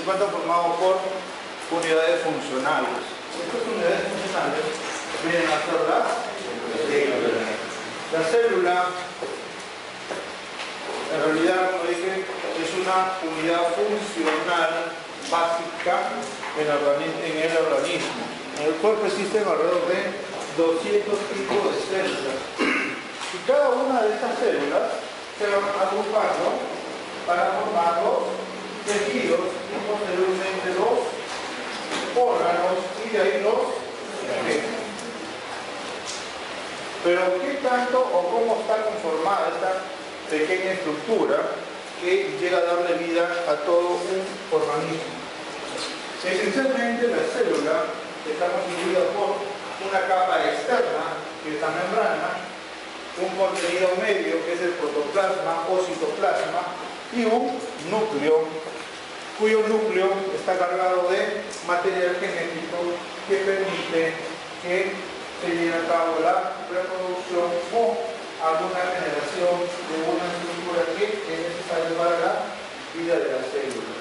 encuentra formado por unidades funcionales. Estas unidades funcionales vienen a ser las células. La célula, en realidad, como dije, es una unidad funcional básica en el organismo. En el cuerpo existen alrededor de 200 tipos de células. Y cada una de estas células se van agrupando para formar los tejidos y posteriormente los órganos y de ahí los tejidos. Pero ¿qué tanto o cómo está conformada esta pequeña estructura que llega a darle vida a todo un organismo? Esencialmente la célula está constituida por una capa externa, que es la membrana, un contenido medio, que es el protoplasma o citoplasma, y un núcleo, cuyo núcleo está cargado de material genético que permite que se lleve a cabo la reproducción o alguna generación de una estructura que es necesaria para la vida de la célula.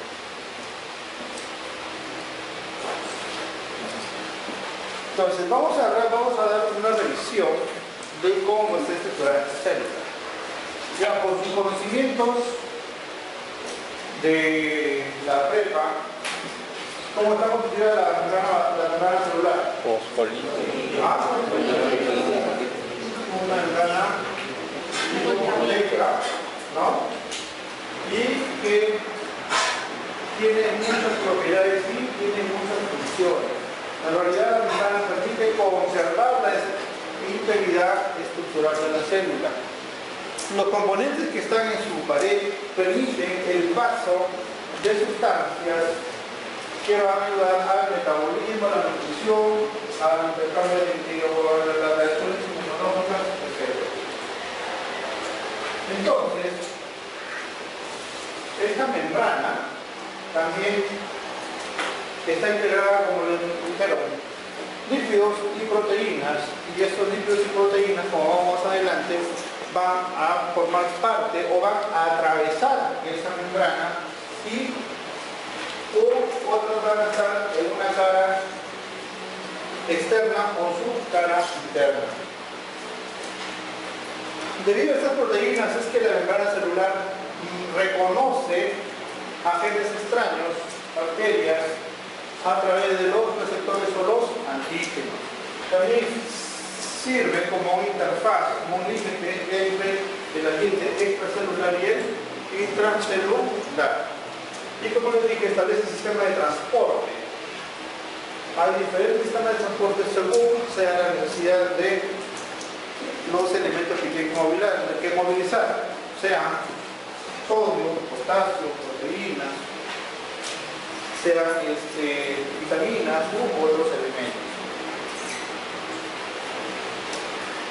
Entonces, vamos a dar una revisión de cómo está estructurada esta célula. Ya por sus conocimientos de la prepa, ¿cómo está constituida la membrana celular? Una membrana molecular, ¿no? Y que tiene muchas propiedades y tiene muchas funciones. En realidad la membrana permite conservar la integridad estructural de la célula. Los componentes que están en su pared permiten el paso de sustancias que van a ayudar al metabolismo, a la nutrición, al intercambio de líquidos, a las reacciones inmunológicas, etc. Entonces, esta membrana también está integrada, como les dijeron, lípidos y proteínas, y estos lípidos y proteínas, como vamos más adelante, van a formar parte o van a atravesar esa membrana y otros van a estar en una cara externa o su cara interna. Debido a estas proteínas es que la membrana celular reconoce agentes extraños, bacterias, a través de los receptores o los antígenos. También sirve como interfaz, como un límite entre el ambiente extracelular y el intracelular. Y como les dije, establece un sistema de transporte. Hay diferentes sistemas de transporte según sea la necesidad de los elementos que hay que movilizar, sean sodio, potasio, proteínas, sean vitaminas u otros elementos.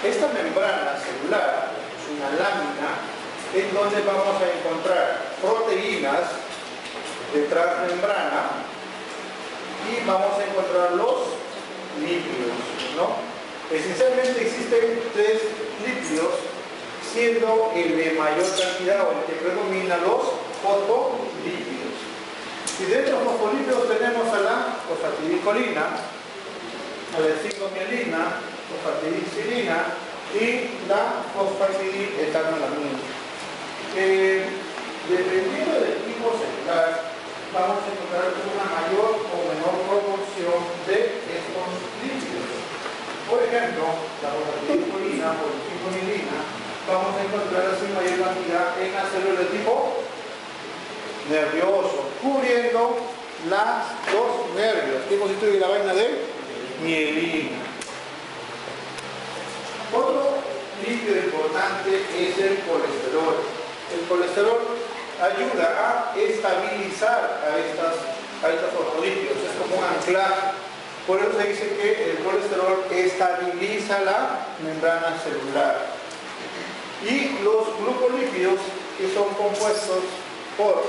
Esta membrana celular es una lámina en donde vamos a encontrar proteínas de transmembrana y vamos a encontrar los lípidos, ¿no? Esencialmente existen tres lípidos, siendo el de mayor cantidad o el que predomina los fosfolípidos. Y dentro de los fosfolípidos tenemos a la fosfatidilcolina, a la ecinomielina, fosfatidilcerina y la fosfatidilethanolamina. Dependiendo del tipo celular, vamos a encontrar una mayor o menor proporción de estos lípidos. Por ejemplo, la fosfatidilcolina o la ecinomielina vamos a encontrar así mayor cantidad en las células de tipo nervioso, cubriendo los nervios, que constituye la vaina de mielina. Otro lípido importante es el colesterol. El colesterol ayuda a estabilizar a estos fosfolípidos, es como un anclaje. Por eso se dice que el colesterol estabiliza la membrana celular. Y los glucolípidos, que son compuestos por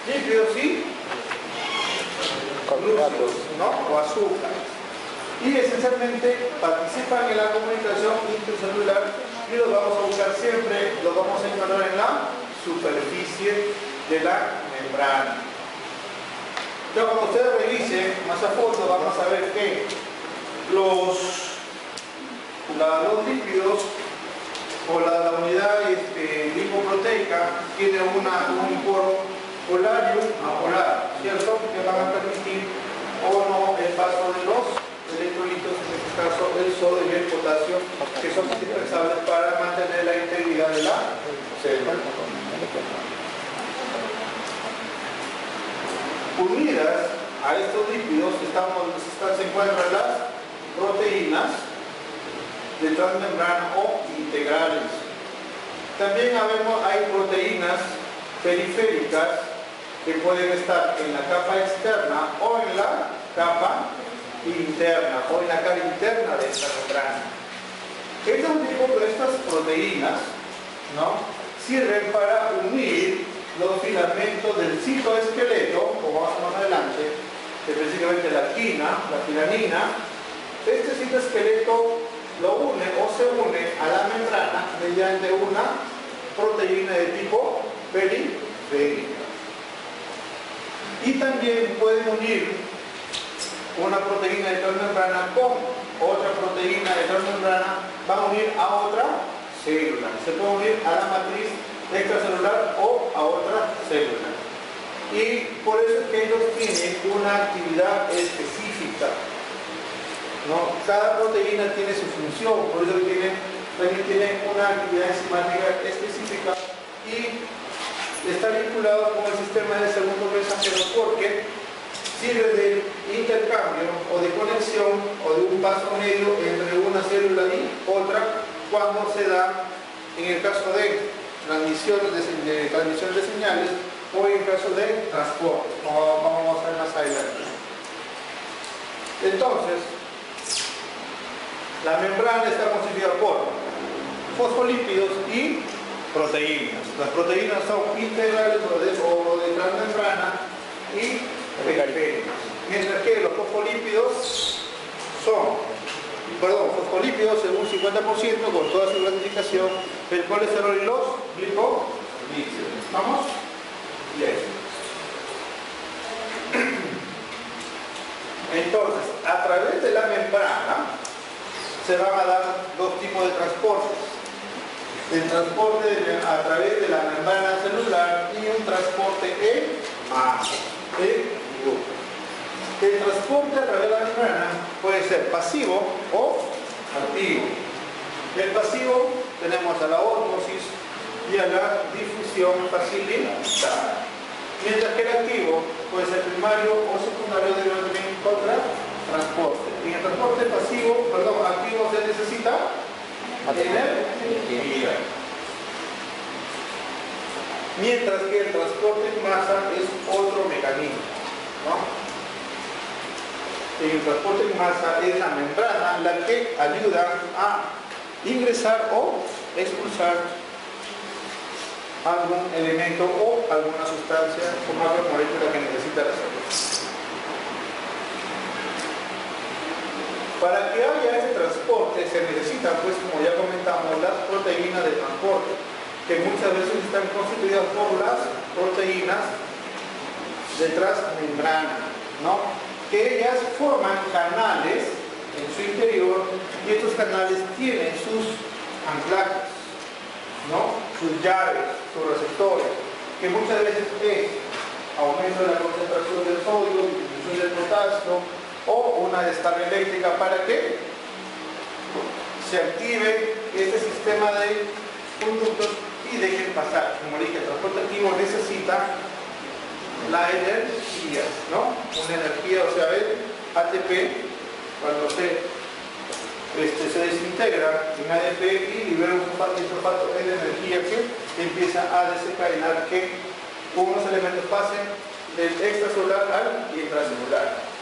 lípidos y glúcidos, ¿no? O azúcares. Y esencialmente participan en la comunicación intracelular y los vamos a buscar siempre, los vamos a encontrar en la superficie de la membrana. Entonces, cuando ustedes revisen más a fondo, vamos a ver que los lípidos o la unidad lipoproteica tiene un poro polar y un apolar, ¿cierto? Que van a permitir o no el paso de los electrolitos, en este caso el sodio y el potasio, que son indispensables para mantener la integridad de la célula. Unidas a estos lípidos se encuentran las proteínas de transmembrana o integrales. También hay proteínas periféricas que pueden estar en la capa externa o en la capa interna o en la cara interna de esta membrana. Estas proteínas, ¿no?, sirven para unir los filamentos del citoesqueleto, como vamos más adelante, específicamente la filanina. Este citoesqueleto lo une o se une a la membrana mediante una proteína de tipo periférica. Y también pueden unir una proteína de transmembrana con otra proteína de transmembrana, van a unir a otra célula. Se puede unir a la matriz extracelular o a otra célula. Y por eso es que ellos tienen una actividad específica, ¿no? Cada proteína tiene su función, por eso también tienen una actividad enzimática específica y está vinculado con el sistema de segundo mensajero porque sirve de intercambio o de conexión o de un paso medio entre una célula y otra cuando se da en el caso de transmisión de señales o en el caso de transporte, como vamos a ver más adelante. Entonces, la membrana está constituida por fosfolípidos y proteínas. Las proteínas son integrales o de transmembrana y periféricas. Mientras que los fosfolípidos fosfolípidos en un 50% con toda su clasificación, el colesterol y los glipolípidos. ¿Vamos? Bien. Entonces, a través de la membrana se van a dar dos tipos de transportes. El transporte a través de la membrana celular y un transporte en masa, en grupo. El transporte a través de la membrana puede ser pasivo o activo. El pasivo tenemos a la ósmosis y a la difusión facilitada. Mientras que el activo puede ser primario o secundario debido también contra transporte. En el transporte activo se necesita energía. Mientras que el transporte en masa es otro mecanismo, ¿no? En el transporte en masa es la membrana la que ayuda a ingresar o expulsar algún elemento o alguna sustancia o macromolécula que necesita la célula. Para que haya ese transporte se necesitan, pues como ya comentamos, las proteínas de transporte, que muchas veces están constituidas por las proteínas de transmembrana, ¿no?, que ellas forman canales en su interior y estos canales tienen sus anclajes, ¿no?, sus llaves, sus receptores, que muchas veces es aumento de la concentración del sodio, disminución del potasio o una descarga eléctrica para que se active este sistema de conductos y dejen pasar. Como dije, el transporte activo necesita la energía, ¿no? Una energía, o sea, el ATP, cuando se desintegra en ADP y libera un sulfato de energía que empieza a desencadenar que unos elementos pasen del extracelular al intracelular.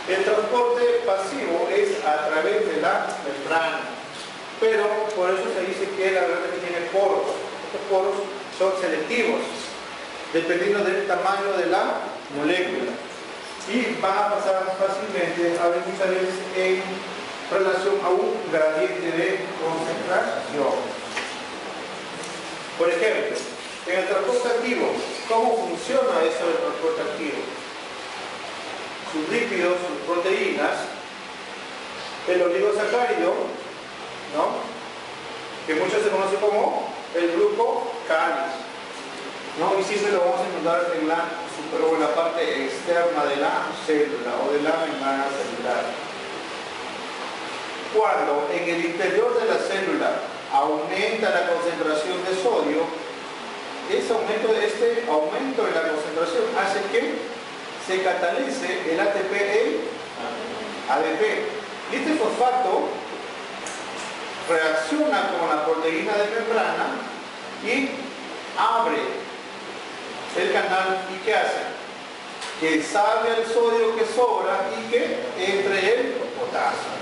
El transporte pasivo es a través de la membrana, pero por eso se dice que la membrana tiene poros. Estos poros son selectivos, dependiendo del tamaño de la molécula, y van a pasar fácilmente, a ver, muchas veces en relación a un gradiente de concentración. Por ejemplo, en el transporte activo, ¿cómo funciona eso del transporte activo? sus lípidos, sus proteínas, el oligosacárido, ¿no? Que muchos se conoce como el glucocáliz, ¿no? Y siempre lo vamos a encontrar en la parte externa de la célula o de la membrana celular. Cuando en el interior de la célula aumenta la concentración de sodio, este aumento de la concentración hace que se catalice el ATP en ADP. Y este fosfato reacciona con la proteína de membrana y abre el canal. ¿Y qué hace? Que salga el sodio que sobra y que entre el potasio.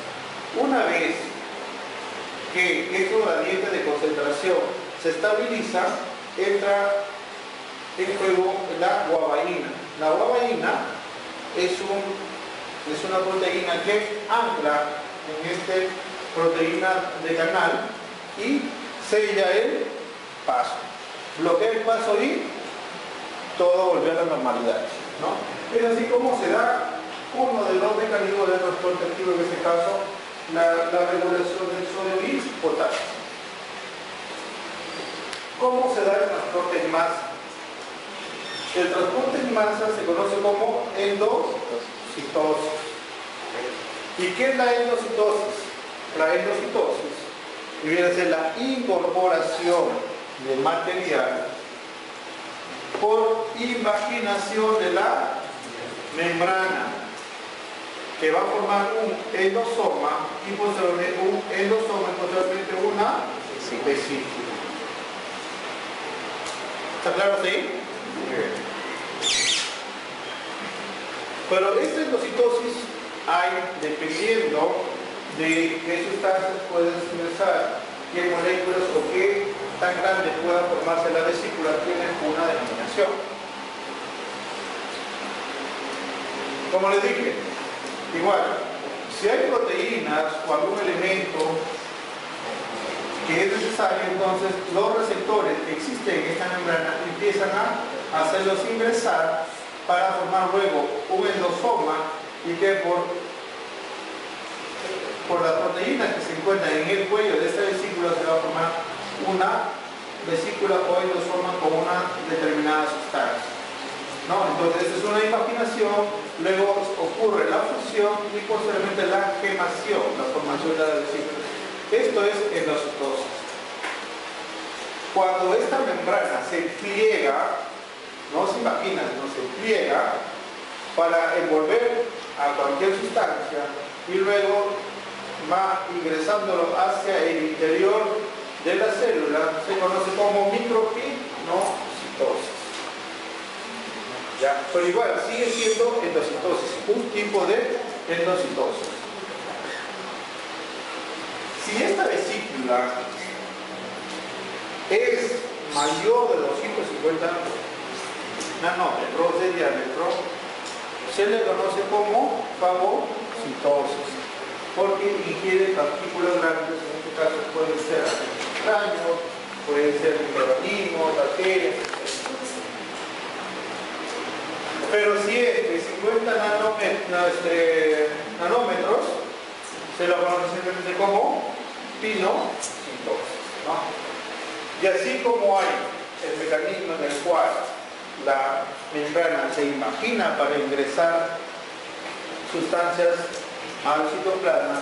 Una vez que este gradiente de concentración se estabiliza, entra en juego la guabaína. La guabaína es una proteína que ancla en esta proteína de canal y sella el paso. Bloquea el paso y todo volvió a la normalidad, ¿no? Es así como se da uno de los mecanismos de transporte activo, en este caso la regulación del sodio y potasio. ¿Cómo se da el transporte en masa? El transporte en masa se conoce como endocitosis. ¿Y qué es la endocitosis? La endocitosis viene a ser la incorporación de material por invaginación de la membrana, que va a formar un endosoma y posteriormente una vesícula. ¿Está claro así? Pero esta endocitosis hay, dependiendo de qué sustancias pueden ingresar, qué moléculas o qué tan grande pueda formarse la vesícula, tienen una denominación. Como les dije, igual, si hay proteínas o algún elemento que es necesario, entonces los receptores que existen en esta membrana empiezan a hacerlos ingresar para formar luego un endosoma, y que por las proteínas que se encuentran en el cuello de esta vesícula se va a formar una vesícula o endosoma con una determinada sustancia, ¿no? Entonces esta es una invaginación, luego ocurre la fusión y posteriormente la quemación, la formación de la vesícula. Esto es endocitosis. Cuando esta membrana se pliega, no se invagina, sino se pliega para envolver a cualquier sustancia y luego va ingresándolo hacia el interior de la célula, se conoce como micropinocitosis. ¿Ya? Pero igual sigue siendo endocitosis, un tipo de endocitosis. Si esta vesícula es mayor de 250 nanómetros de diámetro, se le conoce como fagocitosis, porque ingiere partículas grandes. En este caso pueden ser extraños, pueden ser microorganismos, bacterias. Pero si es de 50 nanómetros, se lo conoce simplemente como pinocitosis, ¿no? Y así como hay el mecanismo en el cual la membrana se imagina para ingresar sustancias al citoplasma,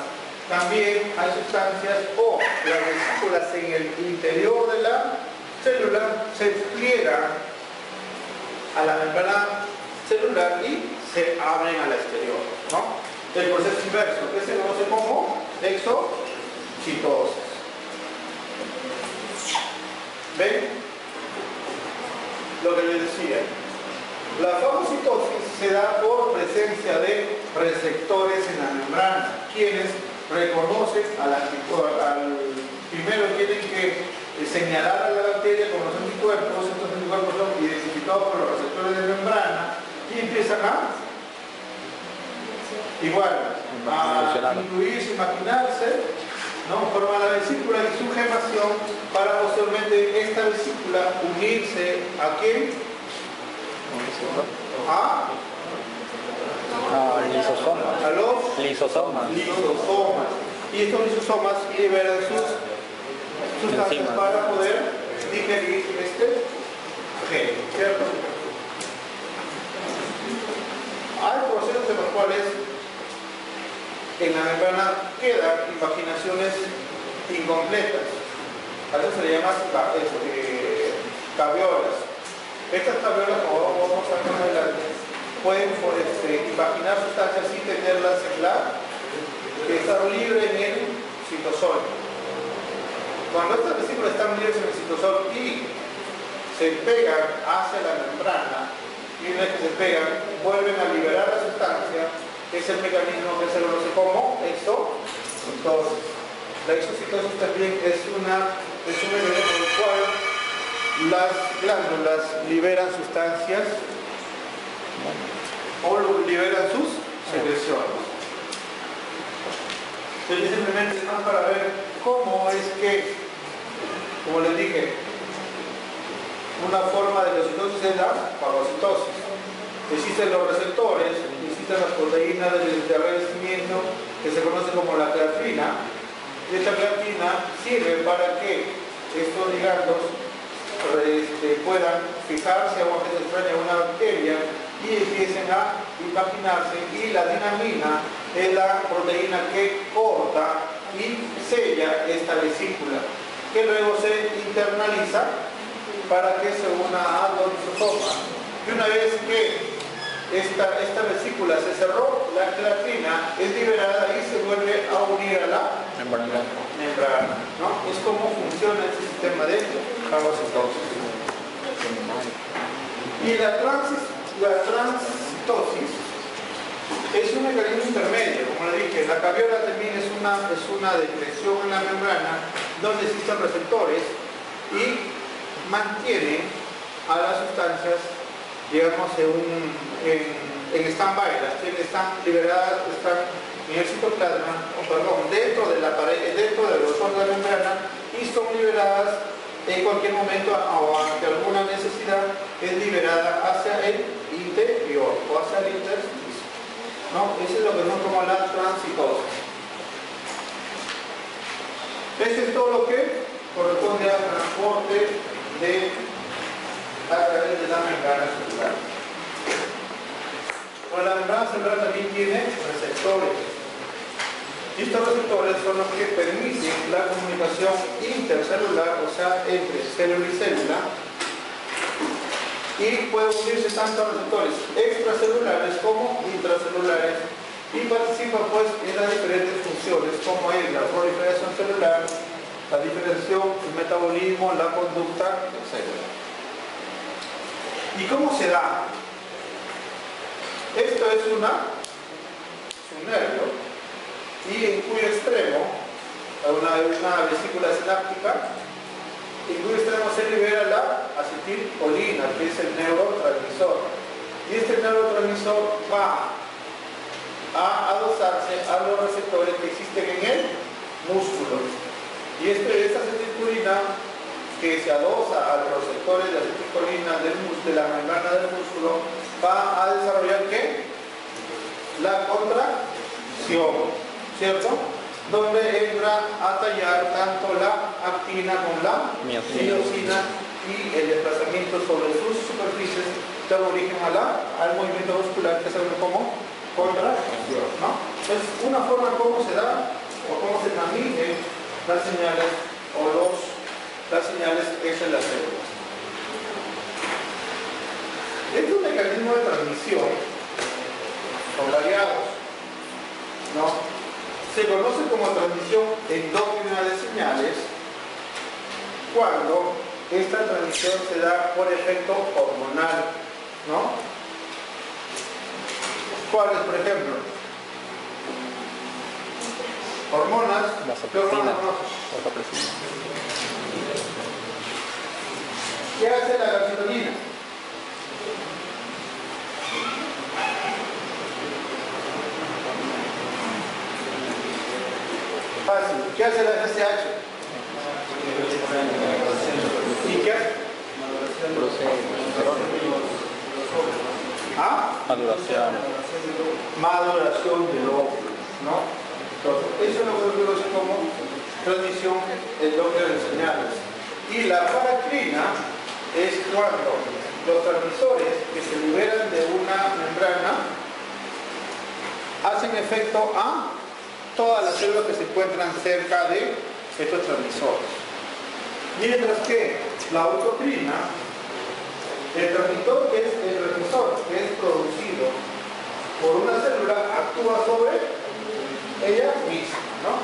también hay sustancias o las vesículas en el interior de la célula se pliegan a la membrana celular y se abren al exterior, ¿no? El proceso inverso, que se conoce como exocitosis. ¿Ven? Lo que les decía. La fagocitosis se da por presencia de receptores en la membrana, quienes reconocen primero tienen que señalar a la bacteria con los anticuerpos. Estos anticuerpos son identificados por los receptores de membrana y empiezan a incluirse, imaginarse, ¿no? Forma la vesícula y su gemación para posteriormente esta vesícula unirse ¿a quién? Lisosomas. Lisosomas. Y estos lisosomas liberan sus sustancias Enzimas. para poder digerir este gen, ¿cierto? Hay procesos en los cuales en la membrana quedan invaginaciones incompletas. A eso se le llama caviolas. Estas caviolas, como vamos a ver más adelante, pueden invaginar sustancias sin tenerlas en que están libres en el citosol. Cuando estas vesículas están libres en el citosol y se pegan hacia la membrana, y una vez que se pegan, vuelven a liberar la sustancia, es el mecanismo que se conoce como exocitosis. La exocitosis también es un mecanismo en el cual las glándulas liberan sustancias o liberan sus secreciones. Entonces simplemente es más para ver cómo es que, como les dije, una forma de exocitosis es la fagocitosis. Existen los receptores, existen las proteínas de revestimiento que se conoce como la creatina. Y esta creatina sirve para que estos ligandos puedan fijarse a una extraña una bacteria y empiecen a imaginarse. Y la dinamina es la proteína que corta y sella esta vesícula, que luego se internaliza para que se una al lisosoma. Y una vez que esta vesícula se cerró, la creatina es liberada y se vuelve a unir a la membrana, ¿no? Es como funciona este sistema de fagocitosis. Y la transitosis es un mecanismo intermedio, como le dije. La caviola también es una depresión en la membrana donde existen receptores y mantienen a las sustancias, digamos, en stand-by. Las que están liberadas, están en el citoplasma, dentro de la pared, dentro de los órganos de la membrana, y son liberadas en cualquier momento o ante alguna necesidad, es liberada hacia el interior o hacia el intersticio, ¿no? Eso es lo que nos como la transitosis. Eso es todo lo que corresponde al transporte a través de la membrana celular. Bueno, la membrana celular también tiene receptores. Y estos receptores son los que permiten la comunicación intercelular, o sea, entre célula y célula, y pueden unirse tanto a receptores extracelulares como intracelulares, y participan pues en las diferentes funciones, como es la proliferación celular, la diferenciación, el metabolismo, la conducta, etc. ¿Y cómo se da? Esto es un nervio, y en cuyo extremo, una vesícula sináptica, en cuyo extremo se libera la acetilcolina, que es el neurotransmisor. Y este neurotransmisor va a adosarse a los receptores que existen en el músculo. Y esta acetilcolina, que se adosa a los receptores de acetilcolina de la membrana del músculo, va a desarrollar ¿qué? La contracción, ¿cierto? Donde entra a tallar tanto la actina como la miosina, y el desplazamiento sobre sus superficies da origen al movimiento muscular que se ve como contracción, ¿no? Es una forma como se da o cómo se transmiten las señales o las señales en las células. Estos mecanismos de transmisión son variados, ¿no? Se conoce como transmisión endógena de señales cuando esta transmisión se da por efecto hormonal, ¿no? ¿Cuáles, por ejemplo? Hormonas. ¿Qué hormonas conoces? ¿Qué hace la calcitonina? Fácil. ¿Qué hace la FSH? ¿Y qué hace? ¿Ah? Maduración. Maduración del óvulo. ¿no? Entonces, eso es lo que se conoce como transmisión endógena de señales. Y la paracrina es cuando los transmisores que se liberan de una membrana hacen efecto a todas las células que se encuentran cerca de estos transmisores. Mientras que la autocrina, el transmisor que es producido por una célula, actúa sobre ella misma, ¿no?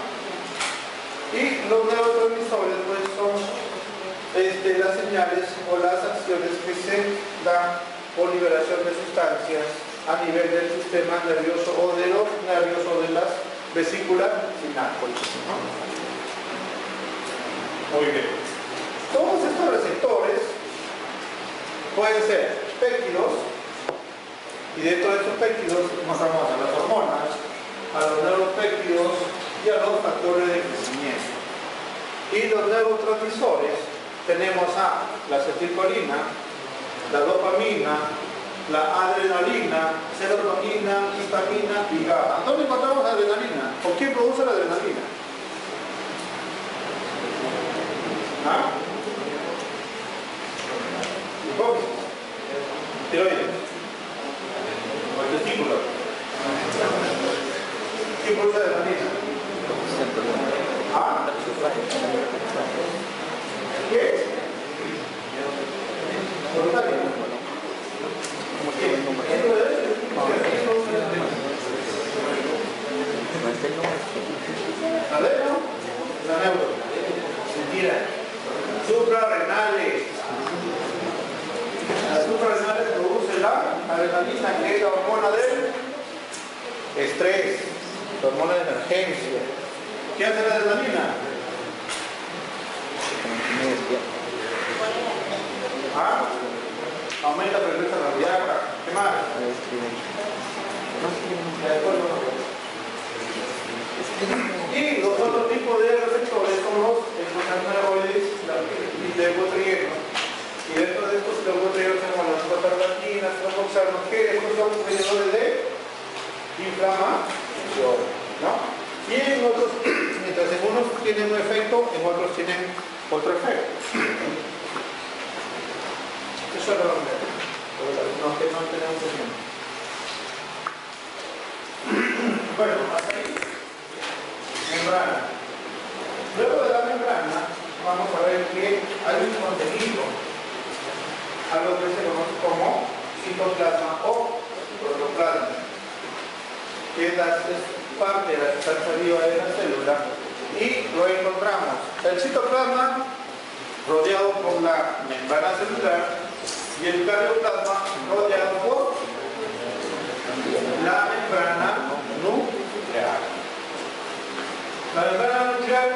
Y los neurotransmisores pues son las señales o las acciones que se dan por liberación de sustancias a nivel del sistema nervioso o de los nervios o de las vesículas sinápticas, ¿no? Muy bien. Todos estos receptores pueden ser péptidos, y dentro de estos péptidos encontramos a las hormonas, a los neuropéptidos y a los factores de crecimiento. Y los neurotransmisores tenemos a la acetilcolina, la dopamina, la adrenalina, serotonina, histamina y GABA. ¿Dónde encontramos la adrenalina? ¿O quién produce la adrenalina? ¿Ah? Hipófisis, tiroides, o el testículo. ¿Quién produce la adrenalina? ¿Ah? ¿Qué? ¿Voluntario? ¿Adeno? La neuro. Mentira. Suprarrenales. Las suprarrenales produce la adrenalina, que es la hormona del estrés, la hormona de emergencia. ¿Qué hace la adrenalina? ¿Ah? Aumenta la frecuencia cardíaca. ¿Qué más? Y los otros tipos de receptores son los glucosaminoglobulinos y leucotrienos. Y dentro de estos leucotrienos tenemos las prostaglandinas, los oxanos, que estos son mediadores de inflamación, ¿no? Y en otros, mientras en unos tienen un efecto, en otros tienen otro efecto. Eso es lo que no tenemos tiempo. Bueno, hasta ahí. Membrana. Luego de la membrana, vamos a ver que hay un contenido, algo que se conoce como citoplasma o protoplasma, que es parte de la sustancia viva de la célula, y lo encontramos. El citoplasma rodeado por la membrana celular y el cardioplasma rodeado por la membrana nuclear. La membrana nuclear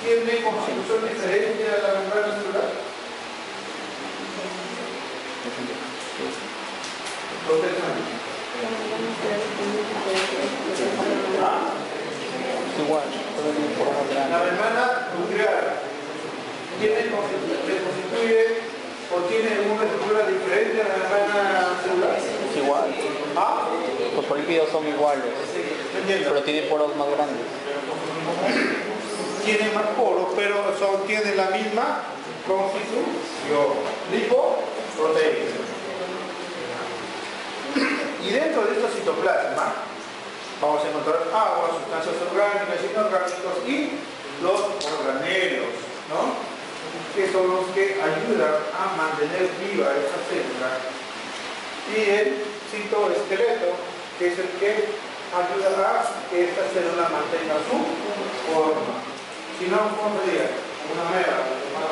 tiene constitución diferente a la membrana celular. Igual, la membrana nuclear se constituye o tiene una estructura diferente a la membrana celular. es igual. ¿Ah? Los polípidos son iguales, pero tienen poros más grandes. Tienen más poros, pero tienen la misma constitución. Lipoproteína. Y dentro de estos citoplasmas vamos a encontrar agua, sustancias orgánicas, inorgánicos y los organelos, ¿no? Que son los que ayudan a mantener viva esa célula. Y el citoesqueleto, que es el que ayuda a que esta célula mantenga su forma. Si no, ¿cómo sería? Una mera, ¿no?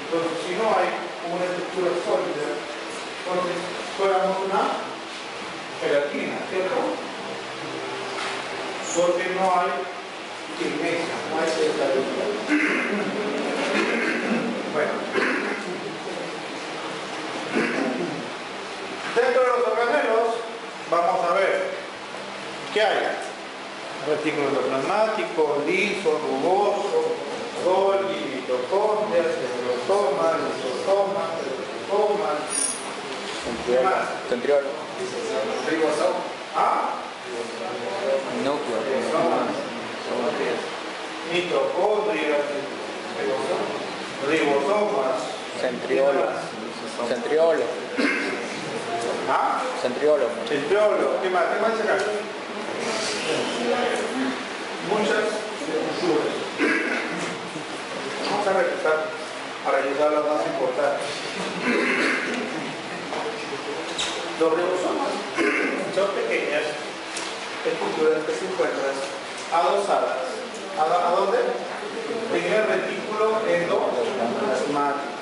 Entonces, si no hay una estructura sólida, entonces fuéramos una gelatina, ¿cierto? Porque no hay firmeza, no hay estabilidad. Bueno. Dentro de los organelos vamos a ver qué hay. Retículo endoplasmático, liso, rugoso, Golgi, mitocondrias, centriosomas, lisosomas, centriosomas. ¿Qué más? Centriolo. ¿Ah? Núcleo. Mitocondrias, ribosomas, Centriolo. Centriolo. ¿ah? Centriolo. Centriolo, ¿qué más? ¿Qué más acá? Muchas estructuras. Vamos a repasar para ayudar a las más importantes. Los ribosomas son pequeñas estructuras que se encuentran adosadas. ¿A dónde? En el retículo endoplasmático.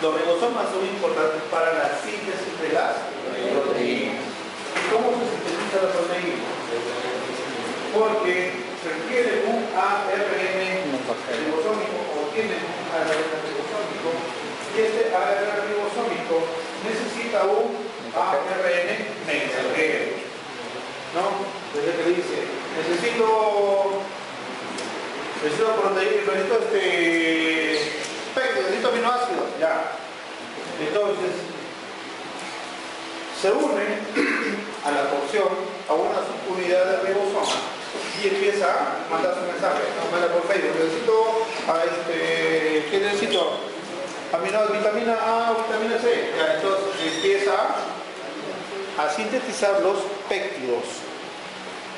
Los ribosomas son importantes para la síntesis de las proteínas. ¿Y cómo se sintetiza la proteína? Porque requiere un ARN ribosómico o tiene un ARN ribosómico y este ARN ribosómico necesita un ARN mensajero, ¿no? Desde que dice necesito proteína, necesito aminoácidos, ya. Entonces se une a la porción, a una subunidad del ribosoma y empieza a mandar su mensaje. Manda por Facebook, ¿qué necesito? Vitamina A o vitamina C. Ya, entonces empieza a sintetizar los péptidos.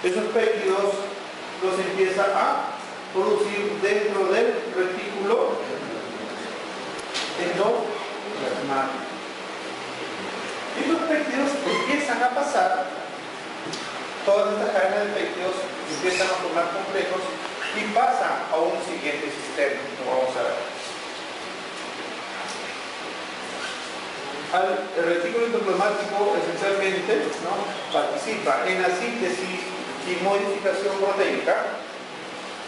Esos péptidos los empieza a producir dentro del retículo endoplasmático. Estos péptidos empiezan a pasar, todas estas cadenas de péptidos empiezan a formar complejos y pasan a un siguiente sistema. Lo vamos a ver. El retículo endoplasmático esencialmente, ¿no?, participa en la síntesis y modificación proteica,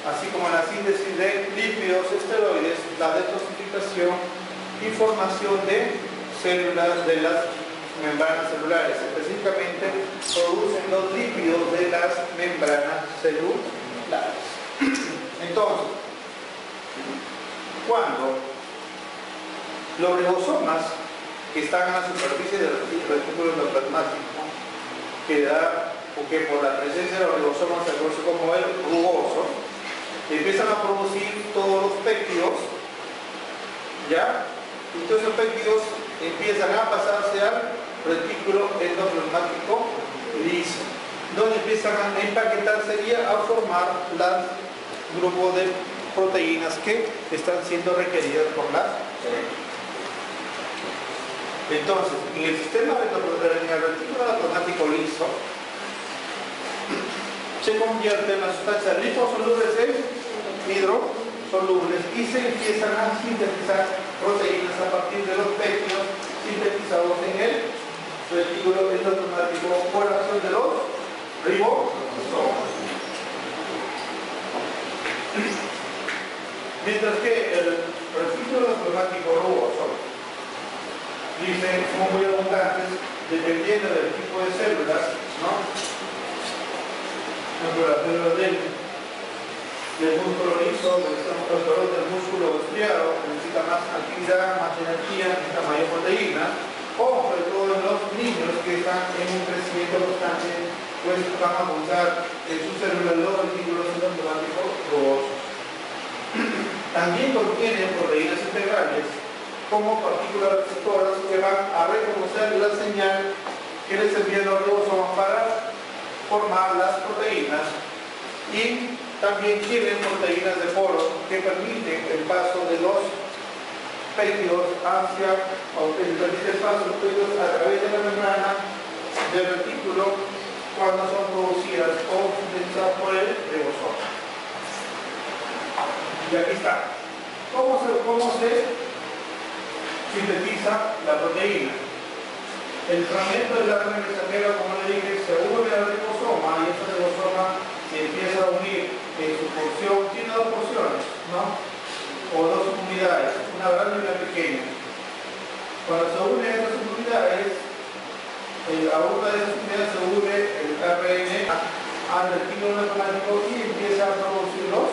así como en la síntesis de lípidos, esteroides, la detoxificación y formación de células de las membranas celulares. Específicamente producen los lípidos de las membranas celulares. Entonces, cuando los ribosomas que están en la superficie del retículo endoplasmático, que por la presencia de los ribosomas se conoce como el rugoso, empiezan a producir todos los péptidos, ¿ya? Entonces los péptidos empiezan a pasarse al retículo endoplasmático liso, donde empiezan a empaquetarse y a formar el grupo de proteínas que están siendo requeridas por las células. Entonces, en el sistema en el retículo endoplasmático liso se convierte en las sustancias liposolubles en hidrosolubles y se empiezan a sintetizar proteínas a partir de los péptidos sintetizados en el retículo endoplasmático por acción de los ribosomas. Mientras que el retículo endoplasmático rugoso dice, son muy abundantes dependiendo del tipo de células, ¿no? Las células del músculo liso, del músculo estriado, necesita más actividad, más energía, necesita mayor proteína, o sobre todo en los niños que están en un crecimiento constante, pues van a usar en sus células los retículos endoplasmáticos rugosos. También contienen proteínas integrales como partículas receptoras que van a reconocer la señal que les envían los ribosomas para formar las proteínas, y también tienen proteínas de poros que permiten el paso de los péptidos a través de la membrana del retículo cuando son producidas o sintetizadas por el ribosoma. Y aquí está. ¿Cómo se sintetiza la proteína? El fragmento del ARN mensajero, como le dije, se une al ribosoma y ese ribosoma se empieza a unir en su porción. Tiene dos porciones, ¿no? O dos unidades, una grande y una pequeña. Cuando se unen estas unidades, a una de esas unidades se une el ARN al retículo endoplasmático y empieza a producir los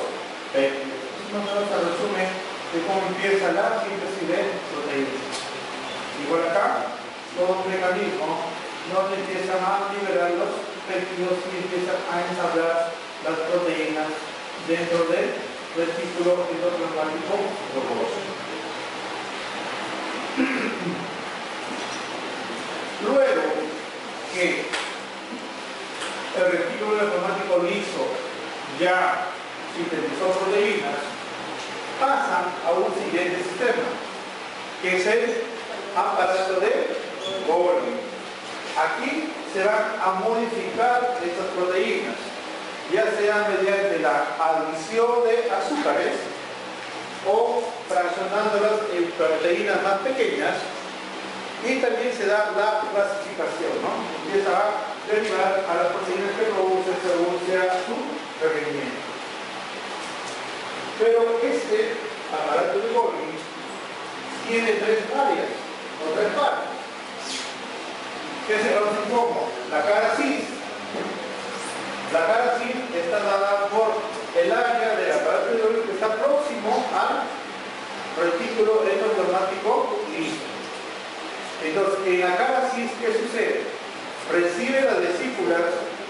péptidos. Más o menos se resume de cómo empieza la síntesis de proteínas. Igual acá, todo un mecanismo donde empiezan a liberar los péptidos y empiezan a ensamblar las proteínas dentro del retículo endoplasmático rugoso. Luego que el retículo endoplasmático liso ya sintetizó proteínas, pasan a un siguiente sistema, que es el aparato de Golgi. Aquí se van a modificar estas proteínas, ya sea mediante la adición de azúcares o fraccionándolas en proteínas más pequeñas, y también se da la clasificación, ¿no? Empieza a derivar a las proteínas que produce según sea su requerimiento. Pero este aparato de Golgi tiene tres áreas o tres partes, que se conocen como la cara cis. La cara cis está dada por el área del aparato de Golgi que está próximo al retículo endoplasmático liso. Entonces, en la cara cis, ¿qué sucede? Recibe las vesículas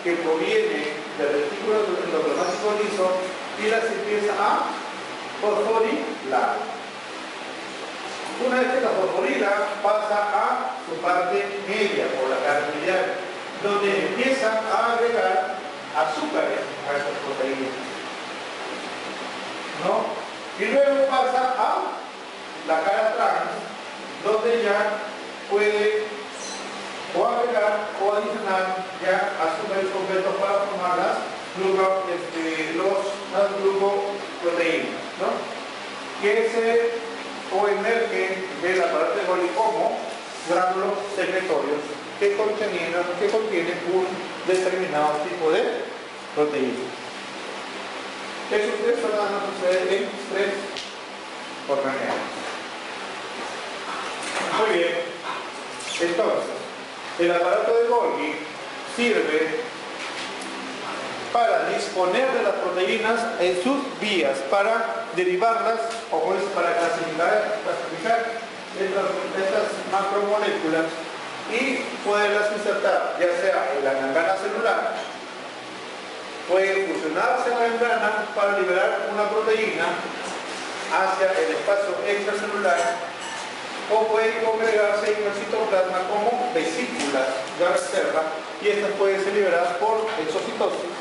que provienen del retículo endoplasmático liso y las empieza a fosforilar. Una vez que la fosforila, pasa a su parte media o la cara mediana, donde empieza a agregar azúcares a estas proteínas, ¿no? Y luego pasa a la cara trans, donde ya puede o agregar o adicionar ya azúcares completos para formar las glucoproteínas, ¿no? Que se o emergen del aparato de Golgi como gránulos secretorios que contienen un determinado tipo de proteína. Eso nada más sucede en tres organelos. Muy bien. Entonces, el aparato de Golgi sirve para disponer de las proteínas en sus vías, para derivarlas, o pues para clasificar estas macromoléculas y poderlas insertar, ya sea en la membrana celular, puede fusionarse en la membrana para liberar una proteína hacia el espacio extracelular, o puede congregarse en el citoplasma como vesículas de reserva, y estas pueden ser liberadas por exocitosis,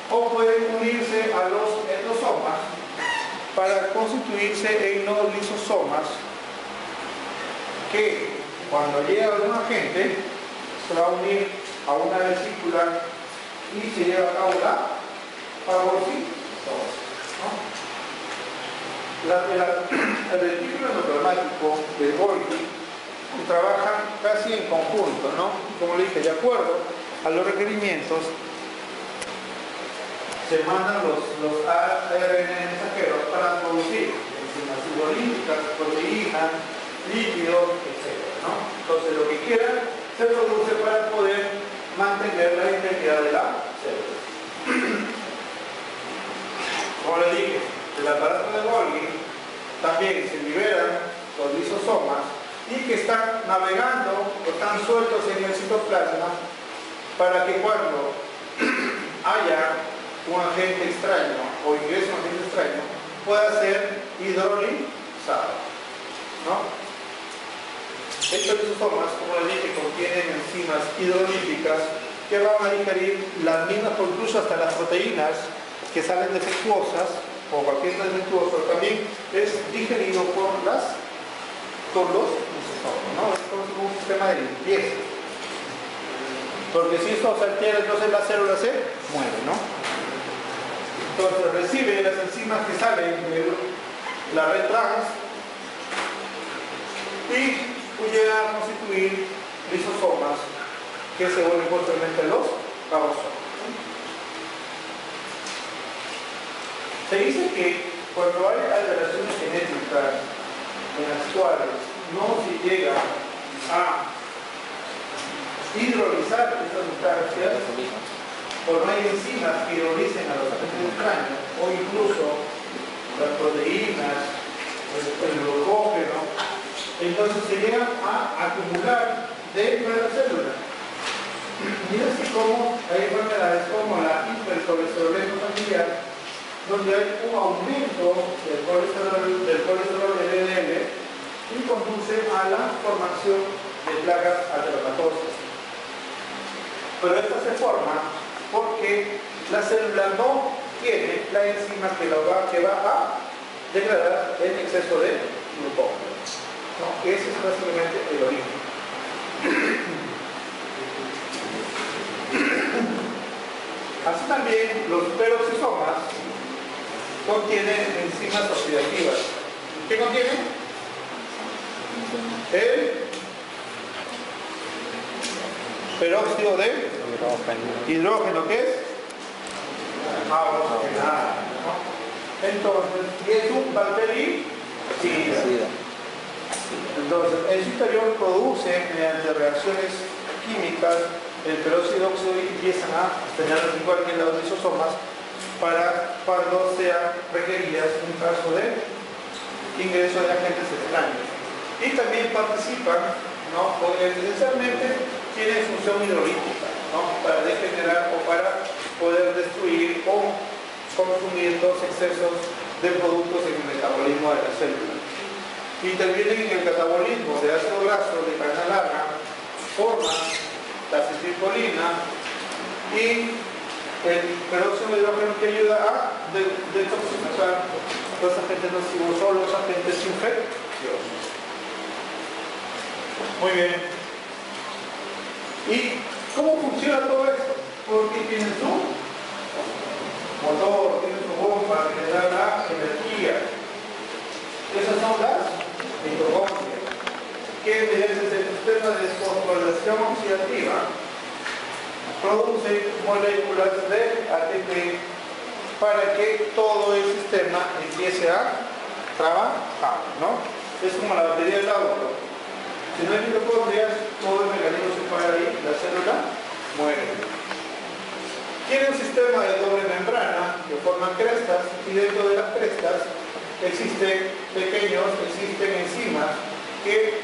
o pueden unirse a los endosomas para constituirse en los lisosomas, que cuando llega algún agente se va a unir a una vesícula y se lleva a cabo la fagocitosis, ¿no? El retículo endoplasmático de Golgi trabaja casi en conjunto, ¿no? Como le dije, de acuerdo a los requerimientos, se mandan los ARN mensajeros para producir enzimas hidrolíticas, proteínas, líquidos, etc., ¿no? Entonces lo que quieran se produce para poder mantener la integridad de la célula. Como les dije, del aparato de Golgi también se liberan los lisosomas y que están navegando o están sueltos en el citoplasma para que cuando haya un agente extraño o ingrese un agente extraño pueda ser hidrolizado, ¿no? Estos lisosomas, como les dije, contienen enzimas hidrolíticas que van a digerir las mismas, o incluso hasta las proteínas que salen defectuosas o cualquier defectuoso también es digerido por los lisosomas, ¿no? Es como un sistema de limpieza, porque si esto se altera, entonces la célula se muere, ¿no? Entonces recibe las enzimas que salen de la red trans y llegan a constituir lisosomas que se vuelven posteriormente los fagosomas. Se dice que cuando hay alteraciones genéticas en las cuales no se llega a hidrolizar estas sustancias, o no hay enzimas que hidrolicen a los agentes extraños, o incluso las proteínas, el glucógeno, entonces se llegan a acumular dentro de la célula. Y así como hay enfermedades como la hipercolesterolemia familiar, donde hay un aumento del colesterol LDL y conduce a la formación de placas ateromatosas. Pero esta se forma porque la célula no tiene la enzima que va a degradar en exceso de glucógeno. ¿No? Ese es básicamente el origen. Así también los peroxisomas contienen enzimas oxidativas. ¿Qué contienen? El peróxido de hidrógeno, ¿qué es? Oxidado, ¿no? Entonces, y es un bactericida. Entonces, el interior produce mediante reacciones químicas el peróxido óxido y empiezan a tener igual que los lisosomas para cuando sean requeridas en caso de ingreso de agentes extraños. Y también participan, ¿no? Porque esencialmente tienen función hidrolítica, ¿no? Para degenerar o para poder destruir o consumir los excesos de productos en el metabolismo de la célula. Intervienen en el catabolismo de ácido graso de cadena larga, forman la acetilcolina y el peróxido de hidrógeno que ayuda a detoxificar los agentes nocivos o los agentes infecciosos. Muy bien. ¿Y cómo funciona todo esto? Porque tiene su motor, tiene su bomba que le da la energía. Esas son las mitocondrias, que mediante el sistema de fosforilación oxidativa producen moléculas de ATP para que todo el sistema empiece a trabajar, ¿no? Es como la batería del auto. Si no hay mitocondrias, todo el mecanismo se para ahí, la célula muere. Tiene un sistema de doble membrana que forman crestas y dentro de las crestas existen enzimas que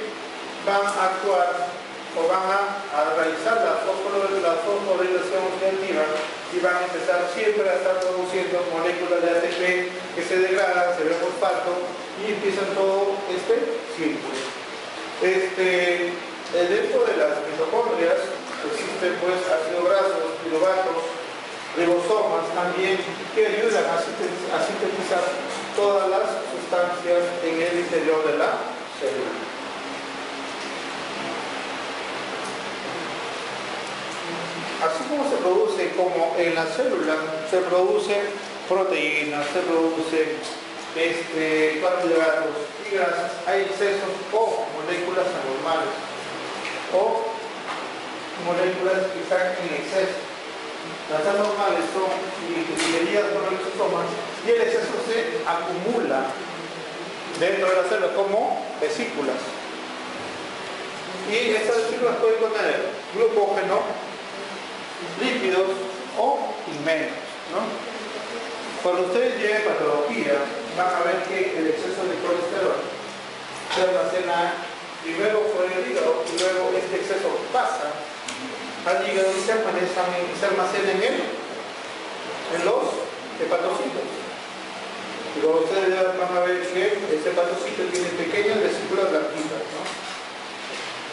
van a actuar o van a realizar la fosforilación oxidativa y van a empezar siempre a estar produciendo moléculas de ATP que se degradan, se ve fosfato y empiezan todo este círculo. Dentro de las mitocondrias existen pues ácidos grasos, piruvatos, ribosomas también que ayudan a sintetizar todas las sustancias en el interior de la célula. Así como se produce, como en la célula se produce proteínas, se produce carbohidratos y grasas, hay excesos o moléculas anormales o moléculas que están en exceso. Las anormales son medidas por los lisosomas y el exceso se acumula dentro de la célula como vesículas. Y estas vesículas pueden contener glucógeno, lípidos o pigmentos, ¿no? Cuando ustedes lleven patología, van a ver que el exceso de colesterol se almacena primero por el hígado y luego este exceso pasa al hígado y se almacena en los hepatocitos. Y luego ustedes van a ver que este hepatocito tiene pequeñas vesículas blanquitas, ¿no?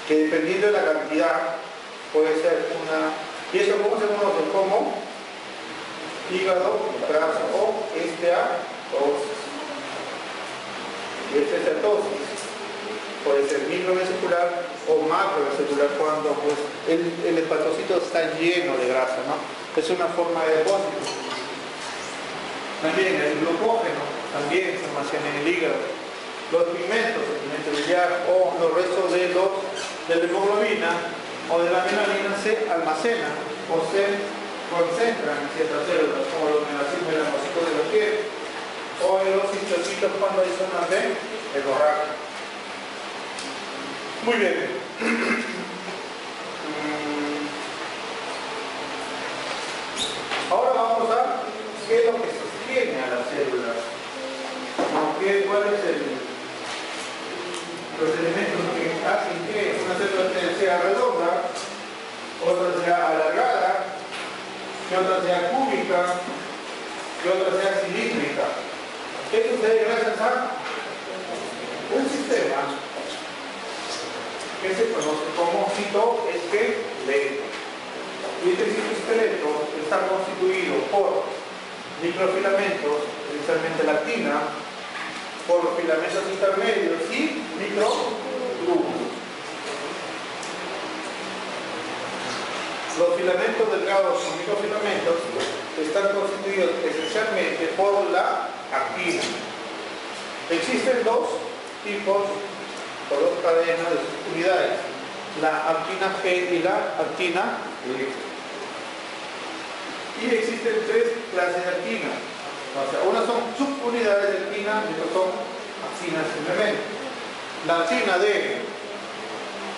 Que dependiendo de la cantidad puede ser una... ¿Y eso cómo se conoce? Como hígado graso o esteatosis. Y esteatosis puede ser microvesicular o macrovesicular cuando pues, el hepatocito está lleno de grasa, ¿no? Es una forma de depósito. También el glucógeno también se almacena en el hígado. Los pigmentos, el pigmento biliar o los restos de la hemoglobina o de la melanina se almacenan o se concentran en ciertas células, como los melanocitos de la piel o en los histocitos cuando hay zonas de hemorragia. Muy bien. Ahora vamos a qué es lo que sostiene a las células. ¿Cuáles son los elementos que hacen que una célula sea redonda, otra sea otra sea cúbica, y otra sea cilíndrica. ¿Qué sucede gracias a un sistema que se conoce como citoesqueleto? Y este citoesqueleto está constituido por microfilamentos, especialmente la actina, por filamentos intermedios y microtúbulos. Los filamentos delgados o microfilamentos están constituidos esencialmente por la actina. Existen dos tipos o dos cadenas de unidades, la actina G y la actina L. Y existen tres clases de actina. O sea, unas son subunidades de actina y otras son actinas simplemente. La actina D,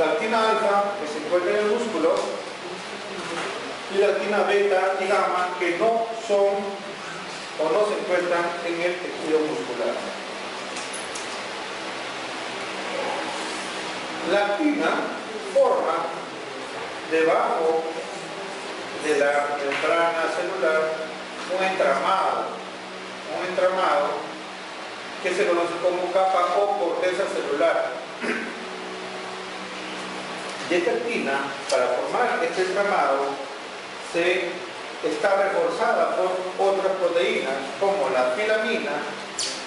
la actina alfa, que se encuentra en el músculo, y la actina beta y gamma, que no son o no se encuentran en el tejido muscular. La actina forma debajo de la membrana celular un entramado que se conoce como capa o corteza celular. Y esta actina, para formar este entramado, está reforzada por otras proteínas como la filamina,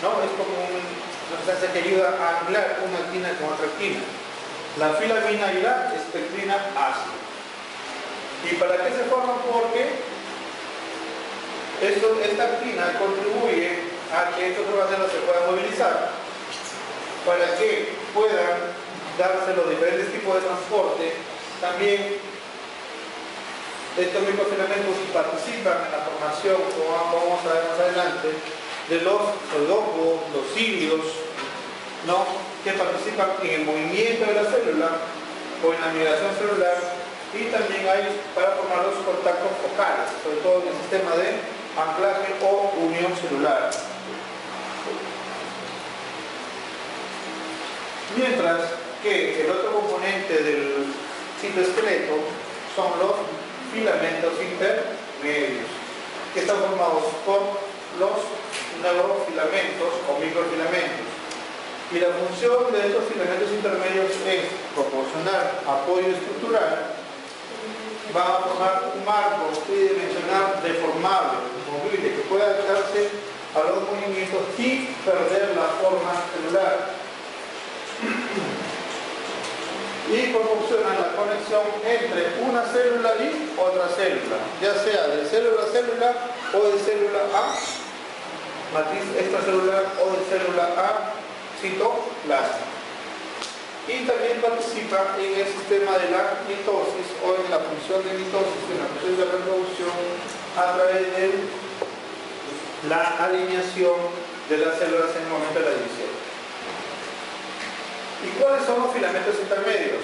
¿no? Es como una sustancia que ayuda a anclar una actina con otra actina. La filamina y la espectrina ácida. ¿Y para qué se forman? Porque esta actina contribuye a que estos organelos se puedan movilizar para que puedan darse los diferentes tipos de transporte. También estos microfilamentos participan en la formación, como vamos a ver más adelante, de los pseudópodos, los cilios, ¿no? Que participan en el movimiento de la célula o en la migración celular, y también hay para formar los contactos focales, sobre todo en el sistema de anclaje o unión celular. Mientras que el otro componente del citoesqueleto son los filamentos intermedios, que están formados por los neurofilamentos o microfilamentos. Y la función de estos filamentos intermedios es proporcionar apoyo estructural, va a formar un marco tridimensional deformable, movible, que puede adaptarse a los movimientos sin perder la forma celular. Y proporciona la conexión entre una célula y otra célula, ya sea de célula a célula o de célula a matriz extracelular o de célula a citoplasma. Y también participa en el sistema de la mitosis o en la función de mitosis, en la función de reproducción, a través de la alineación de las células en el momento de la división. ¿Y cuáles son los filamentos intermedios?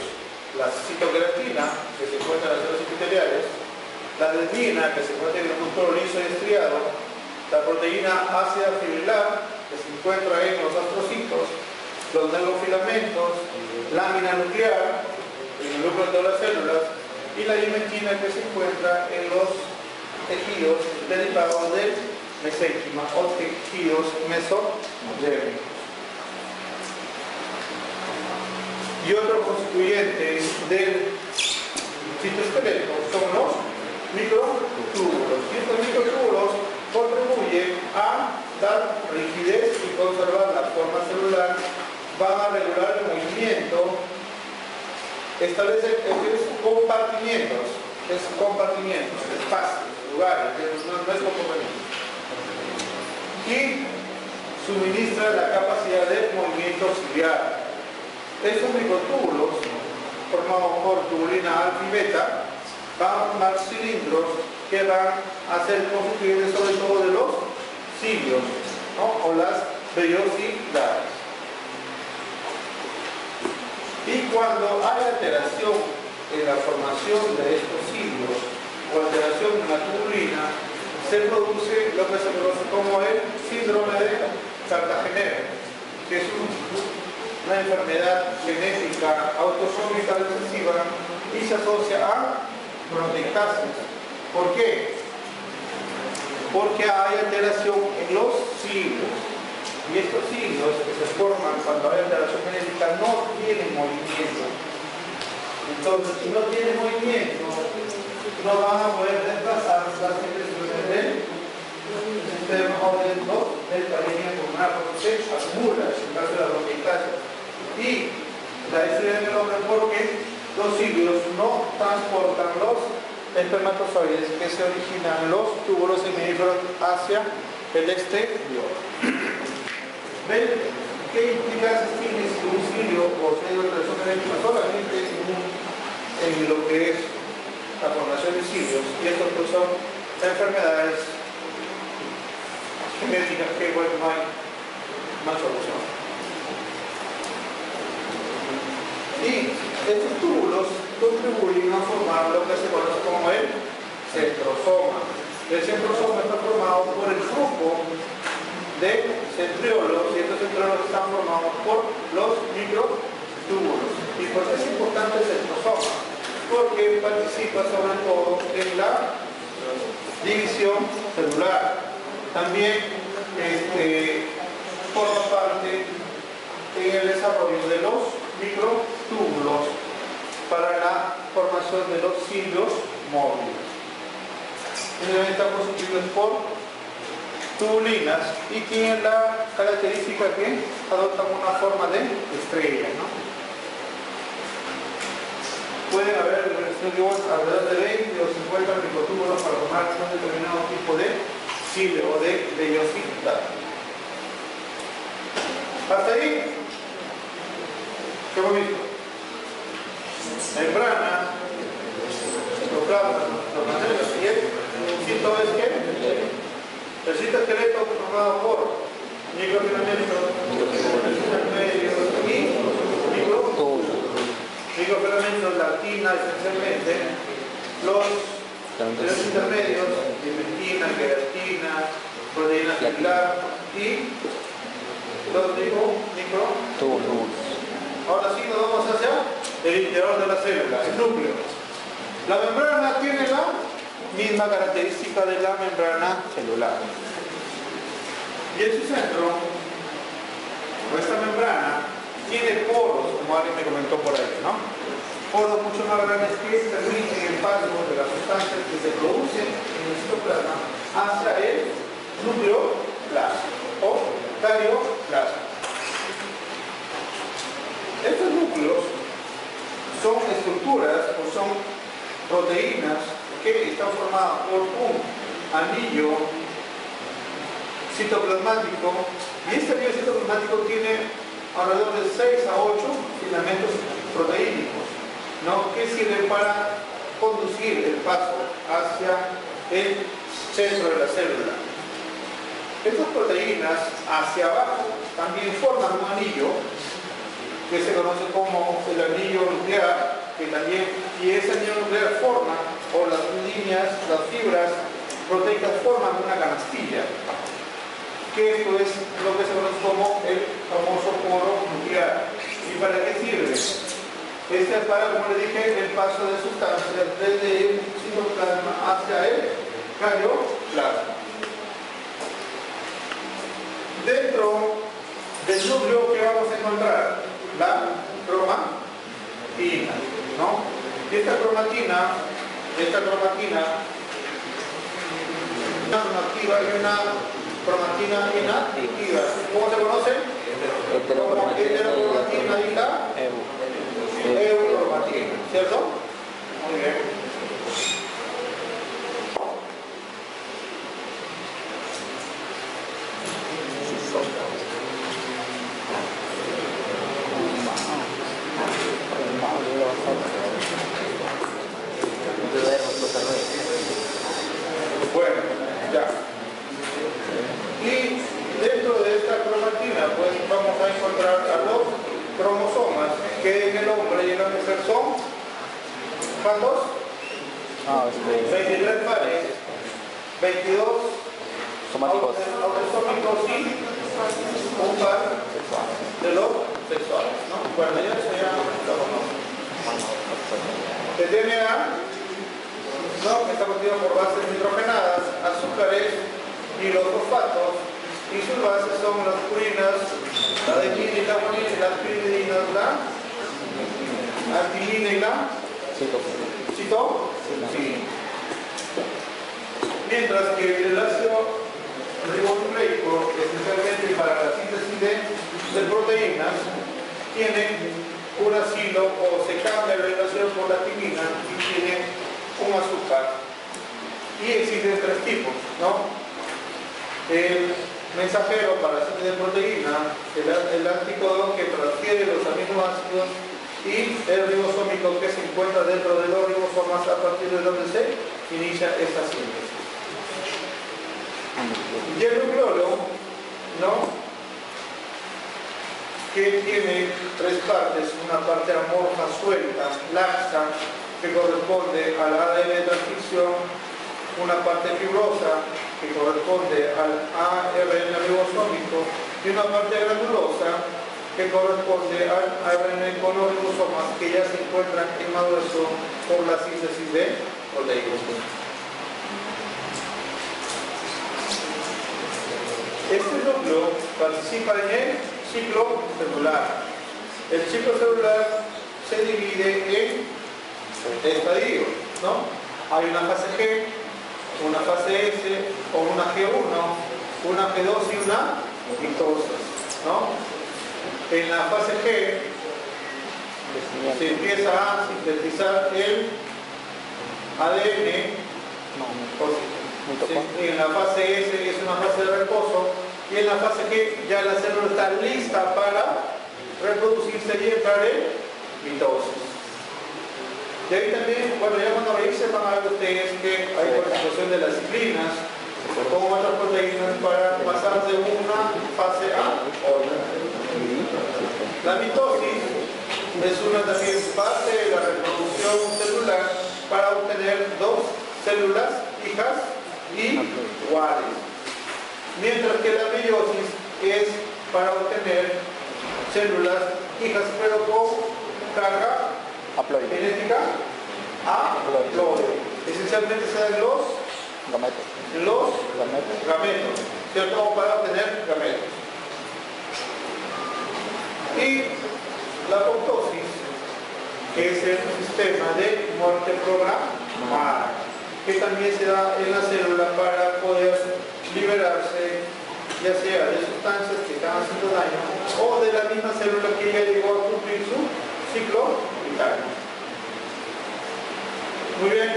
La citoqueratina, que se encuentra en las células epiteliales, la adenina, que se encuentra en el músculo liso y estriado, la proteína ácida fibrilar, que se encuentra en los astrocitos, los neurofilamentos, lámina nuclear, en el núcleo de todas las células, y la dimentina, que se encuentra en los tejidos derivados del mesénquima o tejidos mesodérmicos. Y otro constituyente del citoesqueleto son los microtúbulos. Y estos microtúbulos contribuyen a dar rigidez y conservar la forma celular, van a regular el movimiento, establecen compartimientos, espacios, lugares, no es comportamiento. Y suministra la capacidad de movimiento ciliar. Estos microtúbulos, formados por tubulina alfa y beta, van a formar cilindros que van a ser constituidos sobre todo de los cilios, ¿no? O las vellosidades. Y cuando hay alteración en la formación de estos cilios o alteración en la tubulina, se produce lo que se conoce como el síndrome de Cartagenera, que es una enfermedad genética autosómica recesiva y se asocia a proteostasis. ¿Por qué? porque hay alteración en los signos. Y estos signos que se forman cuando hay alteración genética no tienen movimiento. Entonces, si no tienen movimiento, no van a poder desplazar las secreciones del sistema o del parénquima pulmonar, porque se acumula en el caso de la bronquiectasia. Y la decisión del hombre porque los cilios no transportan los espermatozoides que se originan en los túbulos seminíferos hacia el exterior. ¿Ven qué implicancias tiene si un cilio o si hay otra alteración genética solamente en lo que es la formación de cilios? Y estos pues son enfermedades genéticas que bueno, no hay más solución. Y estos túbulos contribuyen a formar lo que se conoce como el centrosoma. El centrosoma está formado por el grupo de centriolos, y estos centriolos están formados por los microtúbulos. ¿Y por qué es importante el centrosoma? Porque participa sobre todo en la división celular. También forma parte en el desarrollo de los microtúbulos para la formación de los cilios móviles. Generalmente están constituidos por tubulinas y tienen la característica que adoptan una forma de estrella, ¿no? Pueden haber alrededor de 20 o 50 microtúbulos para formar un determinado tipo de cilio o de vellosidad. Hasta ahí, ¿qué hemos visto? Membrana, citoplasma, y el cito es que el citoesqueleto formado por microfilamentos, intermedios y microfilamentos de actina esencialmente, los intermedios, dimentina, queratina, proteína celular y los microtúbulos. Ahora sí nos vamos hacia el interior de la célula, el núcleo. La membrana tiene la misma característica de la membrana celular. Y en su centro, nuestra membrana tiene poros, como alguien me comentó por ahí, ¿no? Poros mucho más grandes que permiten el paso de las sustancias que se producen en el citoplasma hacia el nucleoplasma o carioplasma. Estos núcleos son estructuras o son proteínas que están formadas por un anillo citoplasmático, y este anillo citoplasmático tiene alrededor de 6 a 8 filamentos proteínicos, ¿no? Que sirven para conducir el paso hacia el centro de la célula. Estas proteínas hacia abajo también forman un anillo que se conoce como el anillo nuclear, que también, y ese anillo nuclear forma, o las líneas, las fibras proteicas forman una canastilla, que esto es lo que se conoce como el famoso poro nuclear. ¿Y para qué sirve? Este es para, como le dije, el paso de sustancias desde el citoplasma hacia el carioplasma. Dentro del núcleo, ¿qué vamos a encontrar? La cromatina, ¿no? Y esta cromatina activa y una cromatina inactiva. ¿Cómo se conoce? Como heterocromatina y la eucromatina, ¿cierto? Muy bien. Bueno, ya. Y dentro de esta cromatina, pues vamos a encontrar a los cromosomas, que en el hombre y en la mujer son ¿cuántos? 23 pares, 22 somáticos autosómicos y un par de los sexuales, ¿no? Bueno, ya eso ya lo conocemos. El DNA, ¿no? Está constituido por bases nitrogenadas, azúcares y los fosfatos, y sus bases son las purinas, la adenina y la guanina, las piridinas, la arginina y la cito. Sí. Mientras que el ácido ribonucleico, esencialmente para la síntesis de proteínas, tiene un acilo o se cambia la relación por la timina y tiene un azúcar. Y existen tres tipos, ¿no? El mensajero para la síntesis de proteína, el anticodón que transfiere los aminoácidos y el ribosómico que se encuentra dentro de los ribosomas a partir de donde se inicia esta síntesis. Y el nucleolo, ¿no? Que tiene tres partes, una parte amorfa, suelta, laxa, que corresponde al ADN de transcripción, una parte fibrosa, que corresponde al ARN ribosómico, y una parte granulosa, que corresponde al ARN con los ribosomas que ya se encuentran en maduración por la síntesis de proteínas. Este núcleo participa en el ciclo celular. El ciclo celular se divide en estadios, ¿no? Hay una fase G, una fase S, o una G1, una G2 y una mitosis, ¿no? En la fase G se empieza a sintetizar el ADN, en la fase S es una fase de reposo, y en la fase G ya la célula está lista para reproducirse y entrar en mitosis. Y ahí también, bueno, ya cuando revisen van a ver ustedes que hay participación de las ciclinas con otras proteínas para pasar de una fase a otra. La mitosis es una también parte de la reproducción celular para obtener dos células hijas iguales. Mientras que la meiosis es para obtener células hijas pero con carga genética haploide. Esencialmente se dan los gametos, ¿cierto? O para obtener gametos. Y la apoptosis, que es el sistema de muerte programada, que también se da en la célula para poder liberarse ya sea de sustancias que están haciendo daño o de la misma célula que ya llegó a cumplir su ciclo vital. Muy bien,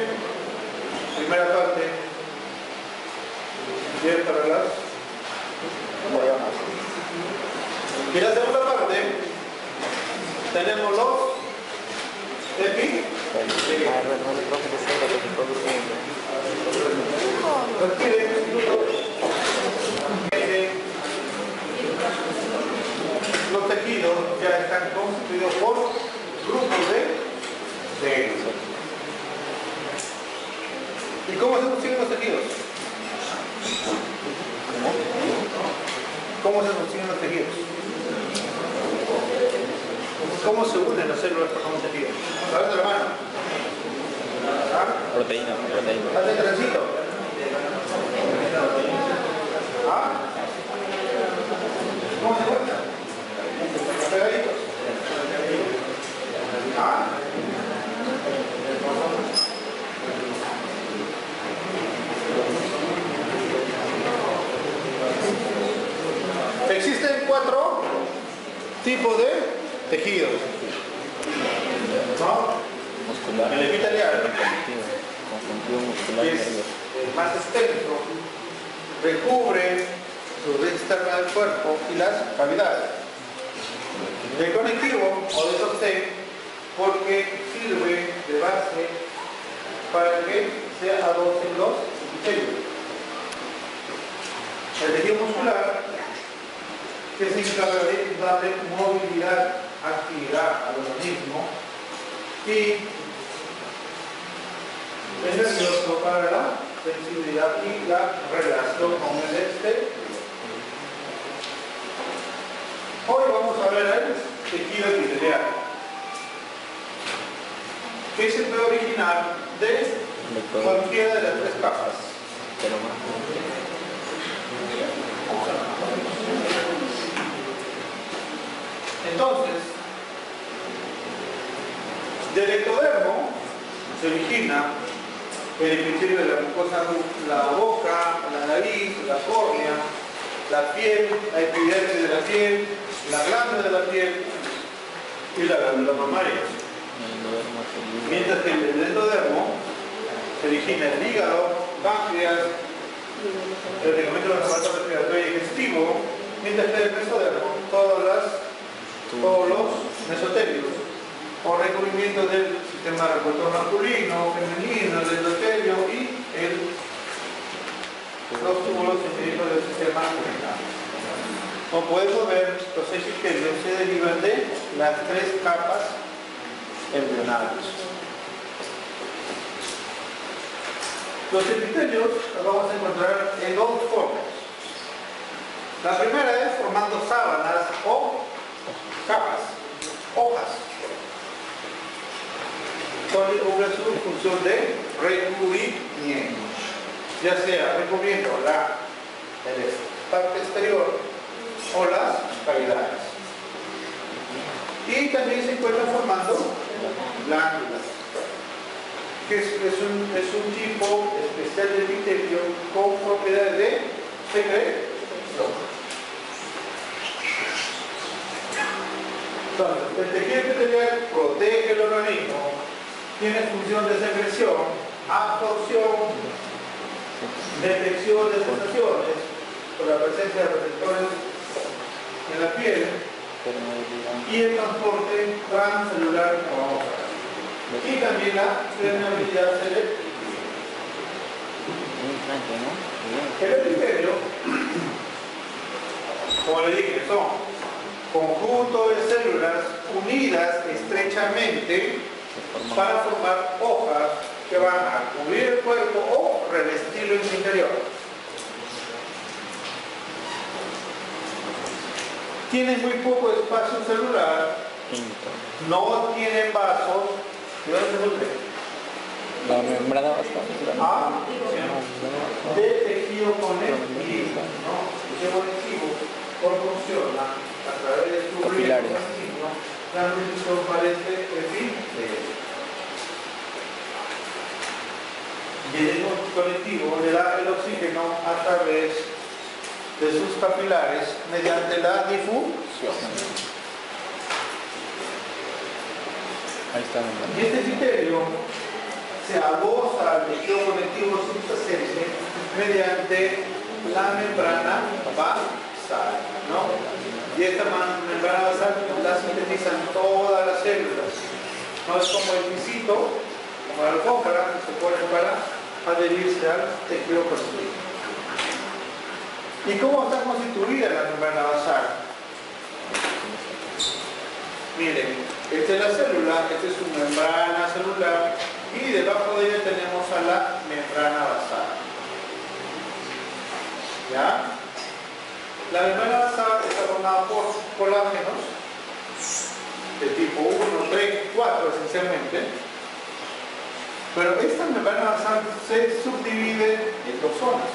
primera parte, bien para las. Y la segunda parte, tenemos los los tejidos ya están constituidos por grupos de ¿Y cómo se consiguen los tejidos? ¿Cómo se consiguen los tejidos? ¿Cómo se unen las células para formar un tejido? ¿Sabes de la mano? ¿Ah? Proteína. Haz el trencito. ¿Ah? ¿Cómo se cuenta? Pegaditos. ¿Ah? Existen 4 tipos de tejidos. ¿No? El epitelial, que es el más extenso, recubre su red externa del cuerpo y las cavidades. El conectivo o de sostén, porque sirve de base para que se adosen los epitelios. El tejido muscular, que se encarga de darle movilidad, actividad al organismo, y el nervioso para la sensibilidad y la relación con el exterior. Hoy vamos a ver el tejido epitelial, que se puede originar de cualquiera de las 3 capas. Entonces, del ectodermo se origina el epitelio de la mucosa, la boca, la nariz, la córnea, la piel, la epidermis de la piel, la glándula de la piel y la glándula mamaria. Mientras que el endodermo se origina el hígado, páncreas, el ligamento de los aparatos respiratorio y digestivo, mientras que el mesodermo, todos los mesotelios, o recubrimiento del sistema reproductor masculino, femenino, el endotelio y los túbulos inferiores del sistema urinario. Como podemos ver, los epitelios se derivan de las tres capas embrionales. Los epitelios los vamos a encontrar en dos formas. La primera es formando sábanas o capas, hojas, cumple su función de recubrimiento, ya sea recubriendo la parte exterior o las cavidades. Y también se encuentra formando glándulas, que es un tipo especial de epitelio con propiedades de secreción. Entonces, el tejido epitelial protege el organismo, tiene función de secreción, absorción, detección de sensaciones por la presencia de receptores en la piel y el transporte transcelular y también la permeabilidad cerebral. El epitelio, como le dije, son conjunto de células unidas estrechamente para formar hojas que van a cubrir el cuerpo o revestirlo en su interior. Tienen muy poco espacio celular, no tienen vasos. ¿De dónde se nutre? La membrana De tejido conectivo, ¿no? El tejido conectivo proporciona a través de su capilares la nutrición para este epitelio. Y el conectivo le da el oxígeno a través de sus capilares mediante la difusión. Ahí está. Y este epitelio se adosa al tejido conectivo subyacente mediante la membrana basal, ¿no? Y esta membrana basal la sintetizan todas las células. No es como el pisito, como la alfombra, que se pone para adherirse al tejido conectivo. ¿Y cómo está constituida la membrana basal? Miren, esta es la célula, esta es su membrana celular y debajo de ella tenemos a la membrana basal. ¿Ya? La membrana basal está formada por colágenos de tipo 1, 3, 4 esencialmente. Pero esta membrana basal se subdivide en dos zonas.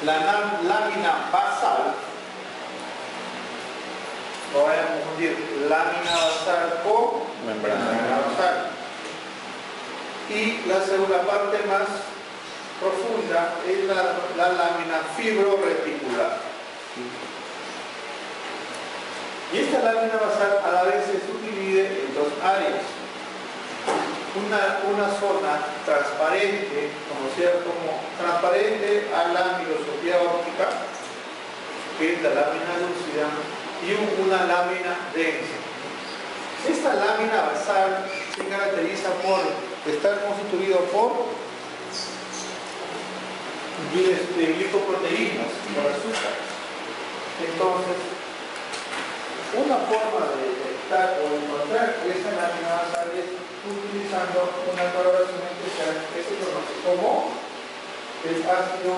La lámina basal, no vayan a confundir lámina basal con membrana basal. Y la segunda parte más profunda es la lámina fibroreticular. Y esta lámina basal a la vez se subdivide en dos áreas. Una zona transparente, conocida como transparente a la microscopía óptica, que es la lámina lúcida, y una lámina densa. Esta lámina basal se caracteriza por estar constituido por glicoproteínas, por azúcar. Entonces, una forma de detectar o encontrar esa lámina basal es utilizando una coloración especial que se conoce como el ácido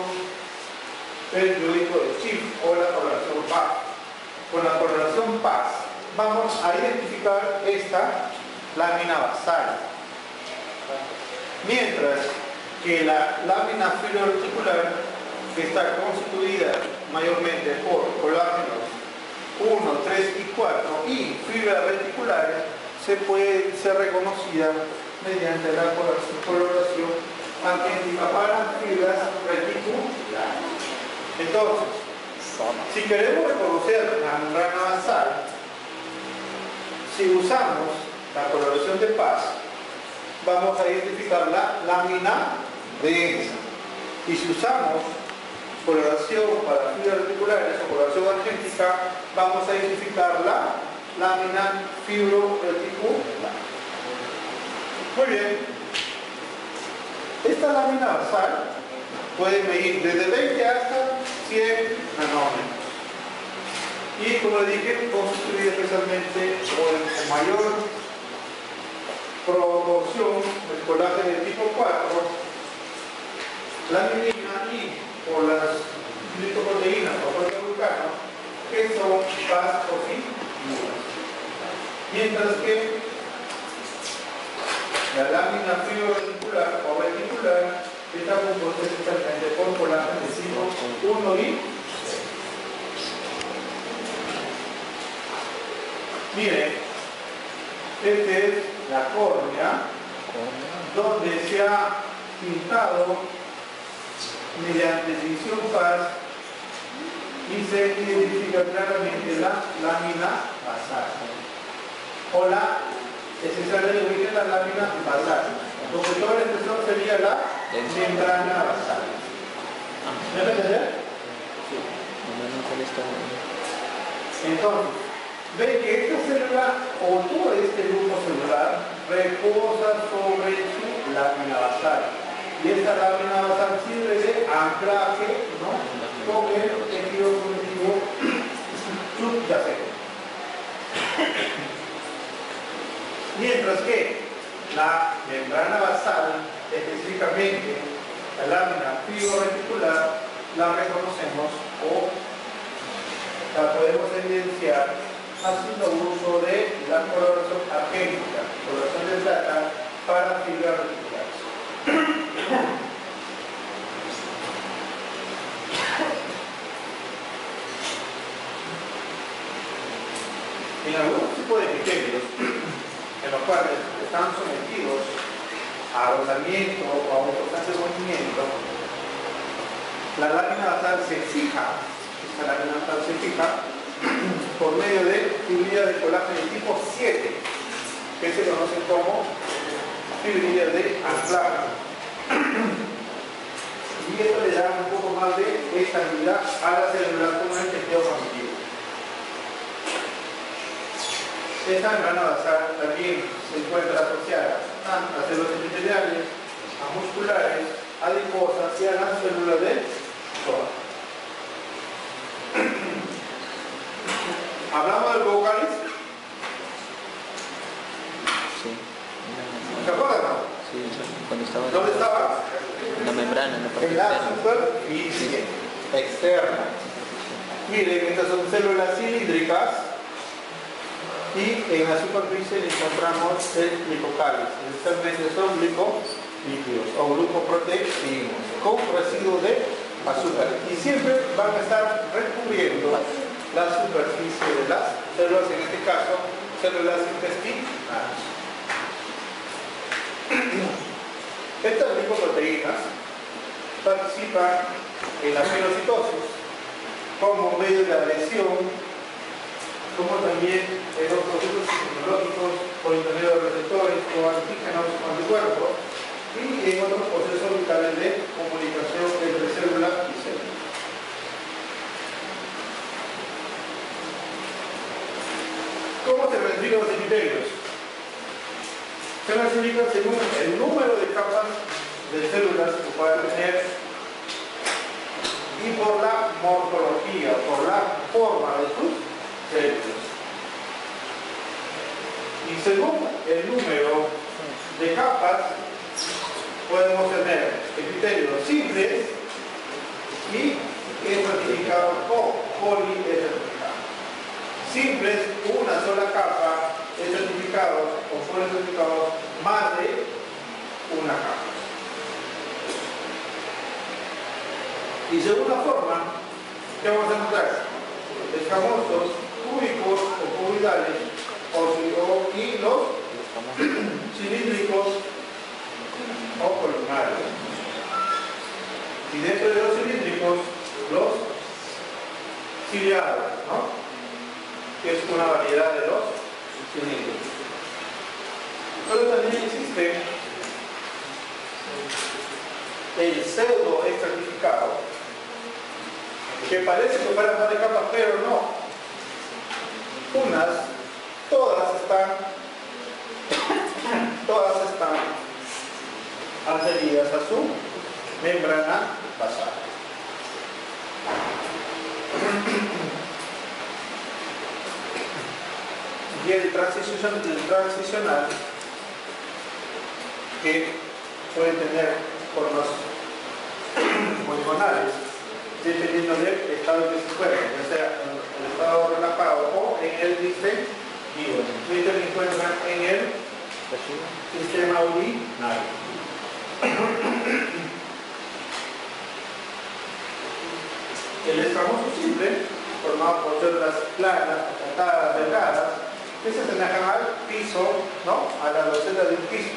periódico de Schiff o la coloración PAS. Con la coloración PAS vamos a identificar esta lámina basal, mientras que la lámina fibroreticular, que está constituida mayormente por colágenos 1, 3 y 4 y fibras reticulares se puede ser reconocida mediante la coloración magnética para fibras reticulares. Entonces, si queremos reconocer la membrana basal, si usamos la coloración de paz, vamos a identificar la lámina densa. Y si usamos coloración para fibras reticulares o coloración magnética, vamos a identificar la lámina fibroreticular. Muy bien. Esta lámina basal puede medir desde 20 hasta 100 nanómetros. Y como le dije, construye especialmente con mayor proporción el colágeno de tipo 4, la mielina y por las glicoproteínas o proteoglucanos que son fosfolípidos. Mientras que la lámina fibroreticular o reticular está compuesta esencialmente por colágeno de tipo 1 y 6. Miren, esta es la córnea donde se ha pintado mediante división paz y se identifica claramente la lámina basal o la esencialmente ubica la lámina basal. Lo que toda la expresión sería la membrana basal. ¿Me puede entender? Entonces, ven que esta célula o todo este grupo celular reposa sobre su lámina basal. Y esta lámina basal sirve de anclaje, ¿no?, con el tejido conectivo subyacente. Mientras que la membrana basal, específicamente la lámina fibroreticular, la reconocemos o la podemos evidenciar haciendo uso de la coloración argénica, coloración de plata para fibras reticulares. En algunos tipos de epitelios, en los cuales están sometidos a rozamiento o a un constante movimiento, la lámina basal se fija, esta lámina basal se fija por medio de fibrillas de colágeno de tipo 7, que se conocen como fibrillas de anclaje. Y esto le da un poco más de estabilidad a la célula como el tejido conectivo. Esta membrana basal también se encuentra asociada a células epiteliales, a musculares, adiposas y a las células de toda. ¿Hablamos del vocális? Sí. ¿Se acuerdan? Sí, cuando estaba... ¿Dónde estaba? La membrana, en la parte En la externa. superficie externa. Miren, estas son células cilíndricas y en la superficie encontramos el glicocalis. Especialmente son glicolípidos o glucoproteínas con residuos de azúcar. Y siempre van a estar recubriendo la superficie de las células, en este caso, células intestinales. Estas glicoproteínas participan en la fagocitosis como medio de adhesión, como también en los procesos inmunológicos por intermedio de receptores o antígenos o anticuerpos y en otros procesos vitales de comunicación entre célula y célula. ¿Cómo se clasifican los epitelios? Se clasifican según el número de capas de células que puedan tener y por la morfología, por la forma de sus células. Y según el número de capas, podemos tener epitelios simples y estratificados o poliestratificados. Simples, una sola capa, estratificados o poliestratificados, más de una capa. Y según la forma, ¿qué vamos a encontrar? Escamosos, cilíndricos o columnares. Y dentro de los cilíndricos, los ciliados, ¿no? Que es una variedad de los cilíndricos. Pero también existe el pseudo estratificado, que parece que fuera par de capas, pero no. Todas están adheridas a su membrana basal. Y el transicional, que puede tener formas poligonales, dependiendo del estado que se encuentra, ya sea en el estado relajado o en el distendido. Se encuentran en el sistema urinario. El escamoso simple, formado por células planas, achatadas, delgadas, que se asemejan al piso, ¿no? A la loseta de un piso.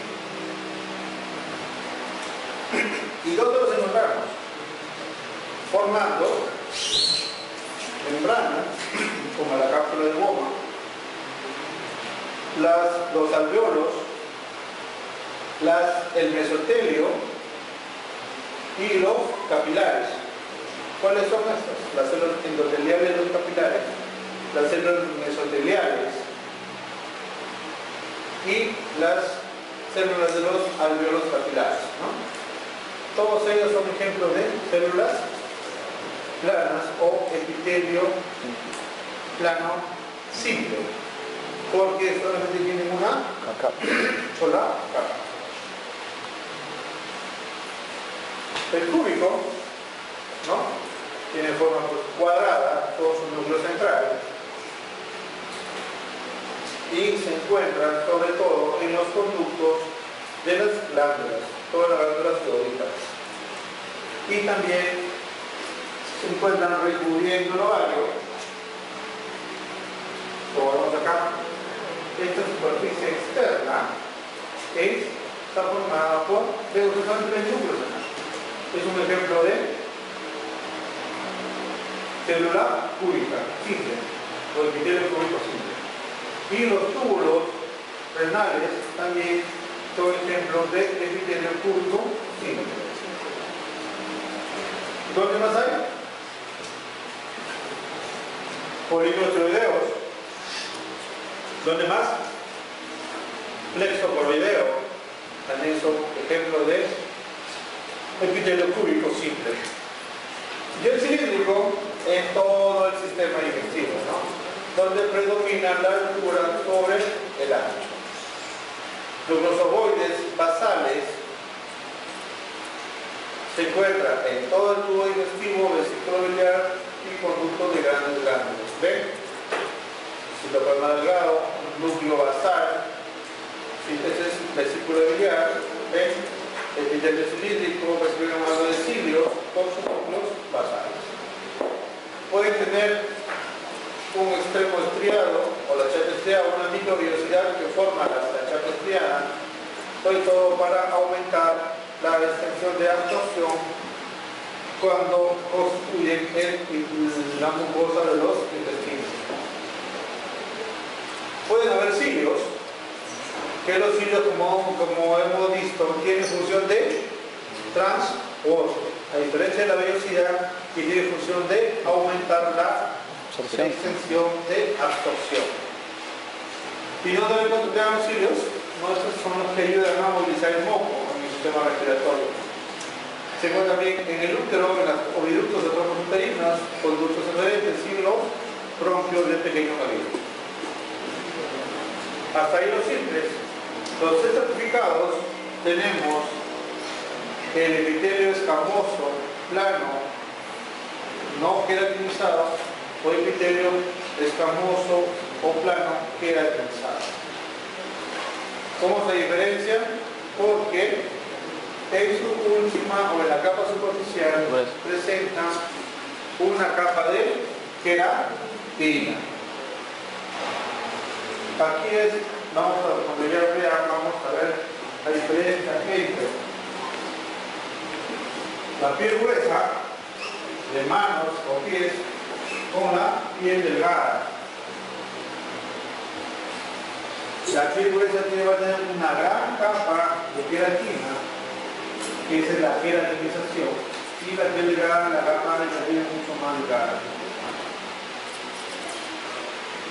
¿Y dónde los encontramos? Formando membranas, como la cápsula de goma, los alveolos, el mesotelio y los capilares. ¿Cuáles son estas? Las células endoteliales de los capilares, las células mesoteliales y las células de los alveolos capilares, ¿no? Todos ellos son ejemplos de células planas o epitelio plano simple, porque solamente tienen una sola capa. El cúbico, ¿no? Tiene forma pues, cuadrada, todo su núcleo central, y se encuentra sobre todo en los conductos de las glándulas, todas las glándulas teóricas, y también se encuentran recubriendo el ovario, como vemos acá. Esta superficie externa está formada por tres núcleos. Es un ejemplo de célula cúbica simple o epitelio cúbico simple. Y los túbulos renales también son ejemplos de epitelio cúbico simple. ¿Dónde más hay? Polinucleoideos. ¿Dónde más? Plexocoroideo. También son ejemplos de epitelio cúbico simple. Y el cilíndrico en todo el sistema digestivo, ¿no? Donde predomina la altura sobre el ancho. Los glosovoides basales se encuentran en todo el tubo digestivo, vesículo biliar y conducto de grandes glándulas. ¿Ven? Citoplasma delgado, núcleo basal, síntesis vesículo biliar, ¿ven? Epitelio cilíndrico, vesículo de cilios, con sus núcleos basales. Pueden tener un extremo estriado o la chapa estriada, una microvillosidad que forma la chapa estriada, sobre todo para aumentar la extensión de absorción cuando constituyen la mucosa de los intestinos. Pueden haber cilios, que los cilios, como hemos visto, tienen función de transporte, a diferencia de la vellosidad, que tiene función de aumentar la extensión de absorción. ¿Y dónde encontramos cilios? Nuestros son los que ayudan a movilizar el moco en el sistema respiratorio. Se encuentra también en el útero, en los oviductos de trombos uterinos, conductos eferentes y los bronquios del pequeño calibre. Hasta ahí los simples. Los estratificados tenemos el epitelio escamoso, plano, no queratinizado, o epitelio escamoso o plano queratinizado. ¿Cómo se diferencia? Porque en su última o en la capa superficial presenta una capa de queratina. Aquí cuando ya vean, vamos a ver la piel gruesa de manos o pies con la piel delgada. La piel gruesa va a tener una gran capa de queratina, que es la queratinización, y la piel delgada, la capa de queratina es mucho más delgada.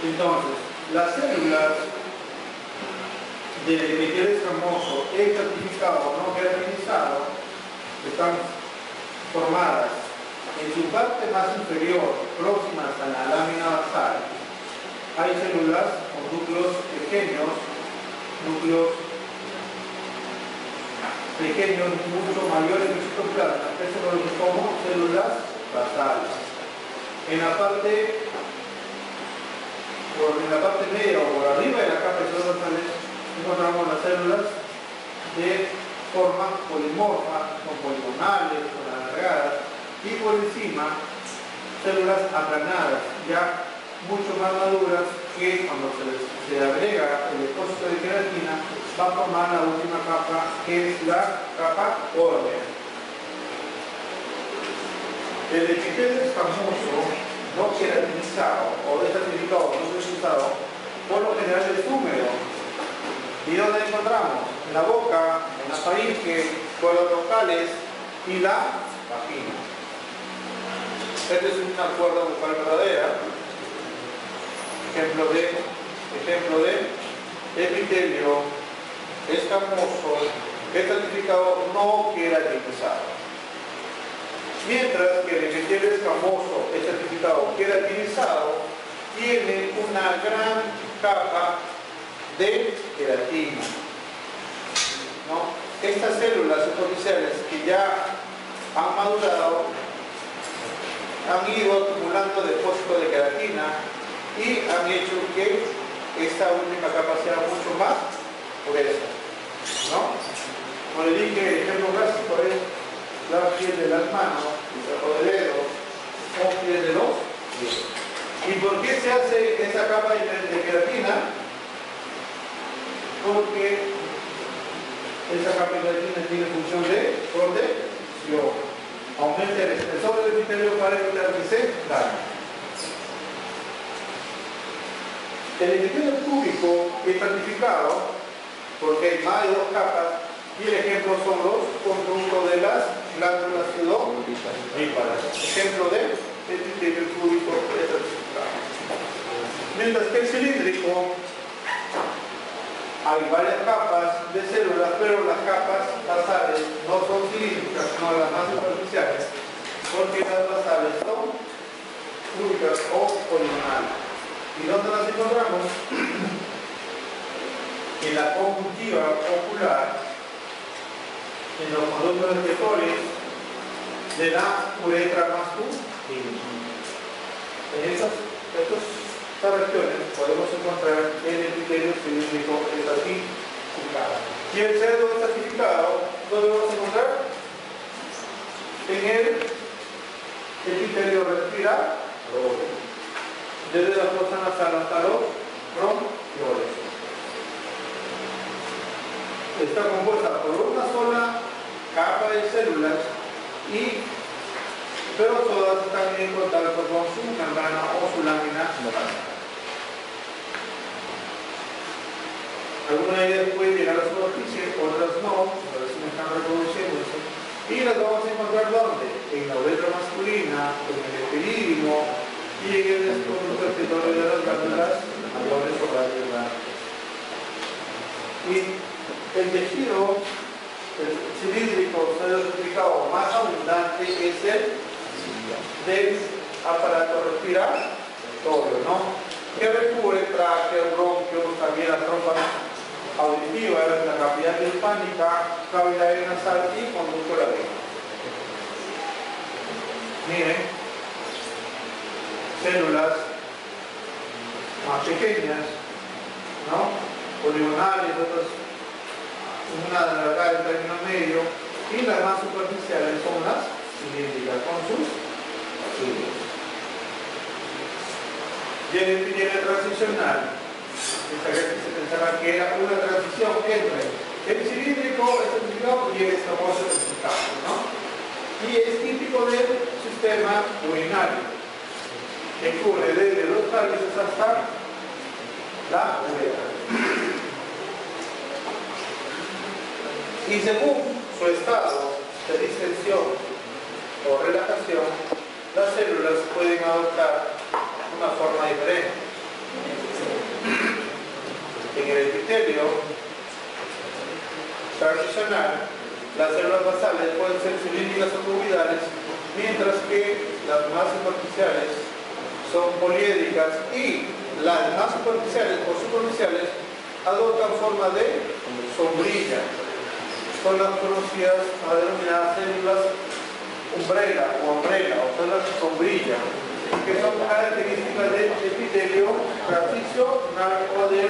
Entonces, las células del epitelio escamoso estratificado o no queratinizado están formadas en su parte más inferior, próximas a la lámina basal. Hay células con núcleos pequeños mucho mayores que el citoplasma, que se conocen como células basales. En la parte media o por arriba de la capa de células basales encontramos las células de forma polimorfa, son poligonales, son alargadas, y por encima células aplanadas, ya mucho más maduras, que cuando se agrega el depósito de queratina va a formar la última capa, que es la capa córnea. El epitelio escamoso no queratinizado o destratificado o no destratificado por lo general es húmedo. ¿Y dónde encontramos? En la boca, en la faringe, cuerdas vocales y la vagina. Esta es una cuerda vocal verdadera. Ejemplo de epitelio escamoso estratificado no queratinizado. Mientras que el epitelio escamoso estratificado queratinizado tiene una gran capa de queratina, ¿no? Estas células superficiales que ya han madurado han ido acumulando depósito de queratina y han hecho que esta última capa sea mucho más gruesa, ¿no? Como le dije, el ejemplo clásico es la piel de las manos, el dedo de dedos o piel de los pies. ¿Y por qué se hace esa capa de queratina? Porque esa capa de queratina tiene función de protección. Aumenta el espesor del epitelio para evitar que se dañe. El epitelio púbico estratificado, porque hay más de dos capas, y el ejemplo son los conductos de las glándulas sudoríparas. Ejemplo de epitelio púbico estratificado. Mientras que el cilíndrico, hay varias capas de células, pero las capas basales no son cilíndricas, sino las más superficiales, porque las basales son cúbicas o poligonales. ¿Y dónde las encontramos? En la conjuntiva ocular, en los conductos respiratorios de la uretra masculina. En estas regiones podemos encontrar el epitelio cilíndrico estratificado. Y el cerdo estratificado, ¿dónde lo vamos a encontrar? En el epitelio respirador, desde la fosa nasal hasta los bronquioles. Está compuesta por una sola capa de células, pero todas están en contacto con su membrana o su lámina basal. Algunas de ellas pueden llegar a la superficie, otras no, a ver si me están reproduciéndose. Y las vamos a encontrar ¿dónde? En la uretra masculina, en el epidídimo y en el conducto respiratorio de las glándulas mayores o radiales. Y el tejido cilíndrico estratificado más abundante es el del aparato respiratorio, ¿no? Que recubre tráquea, bronquios, también las trompas auditivas, la cavidad timpánica, cavidad nasal y conducto labial. Miren, células más pequeñas, ¿no? Poligonales, otras una alargada en término medio, y las más superficiales son las cilíndricas con sus cilios. Y el epitelio transicional, esta que se pensaba que era una transición entre el cilíndrico estratificado y el escamoso estratificado, ¿no? y es típico del sistema urinario, que cubre desde los cálices hasta la uretra. Y según su estado de distensión o relajación, las células pueden adoptar una forma diferente. En el epitelio transicional, las células basales pueden ser cilíndricas o cuboidales, mientras que las más superficiales son poliédricas y las más superficiales o superficiales adoptan forma de sombrilla. Son las conocidas denominadas células umbrella o células sombrilla, que son características del epitelio transicional o de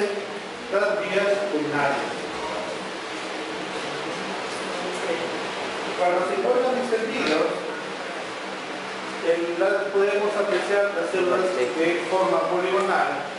las vías urinarias. Para los informes distendidos, podemos apreciar las células de forma poligonal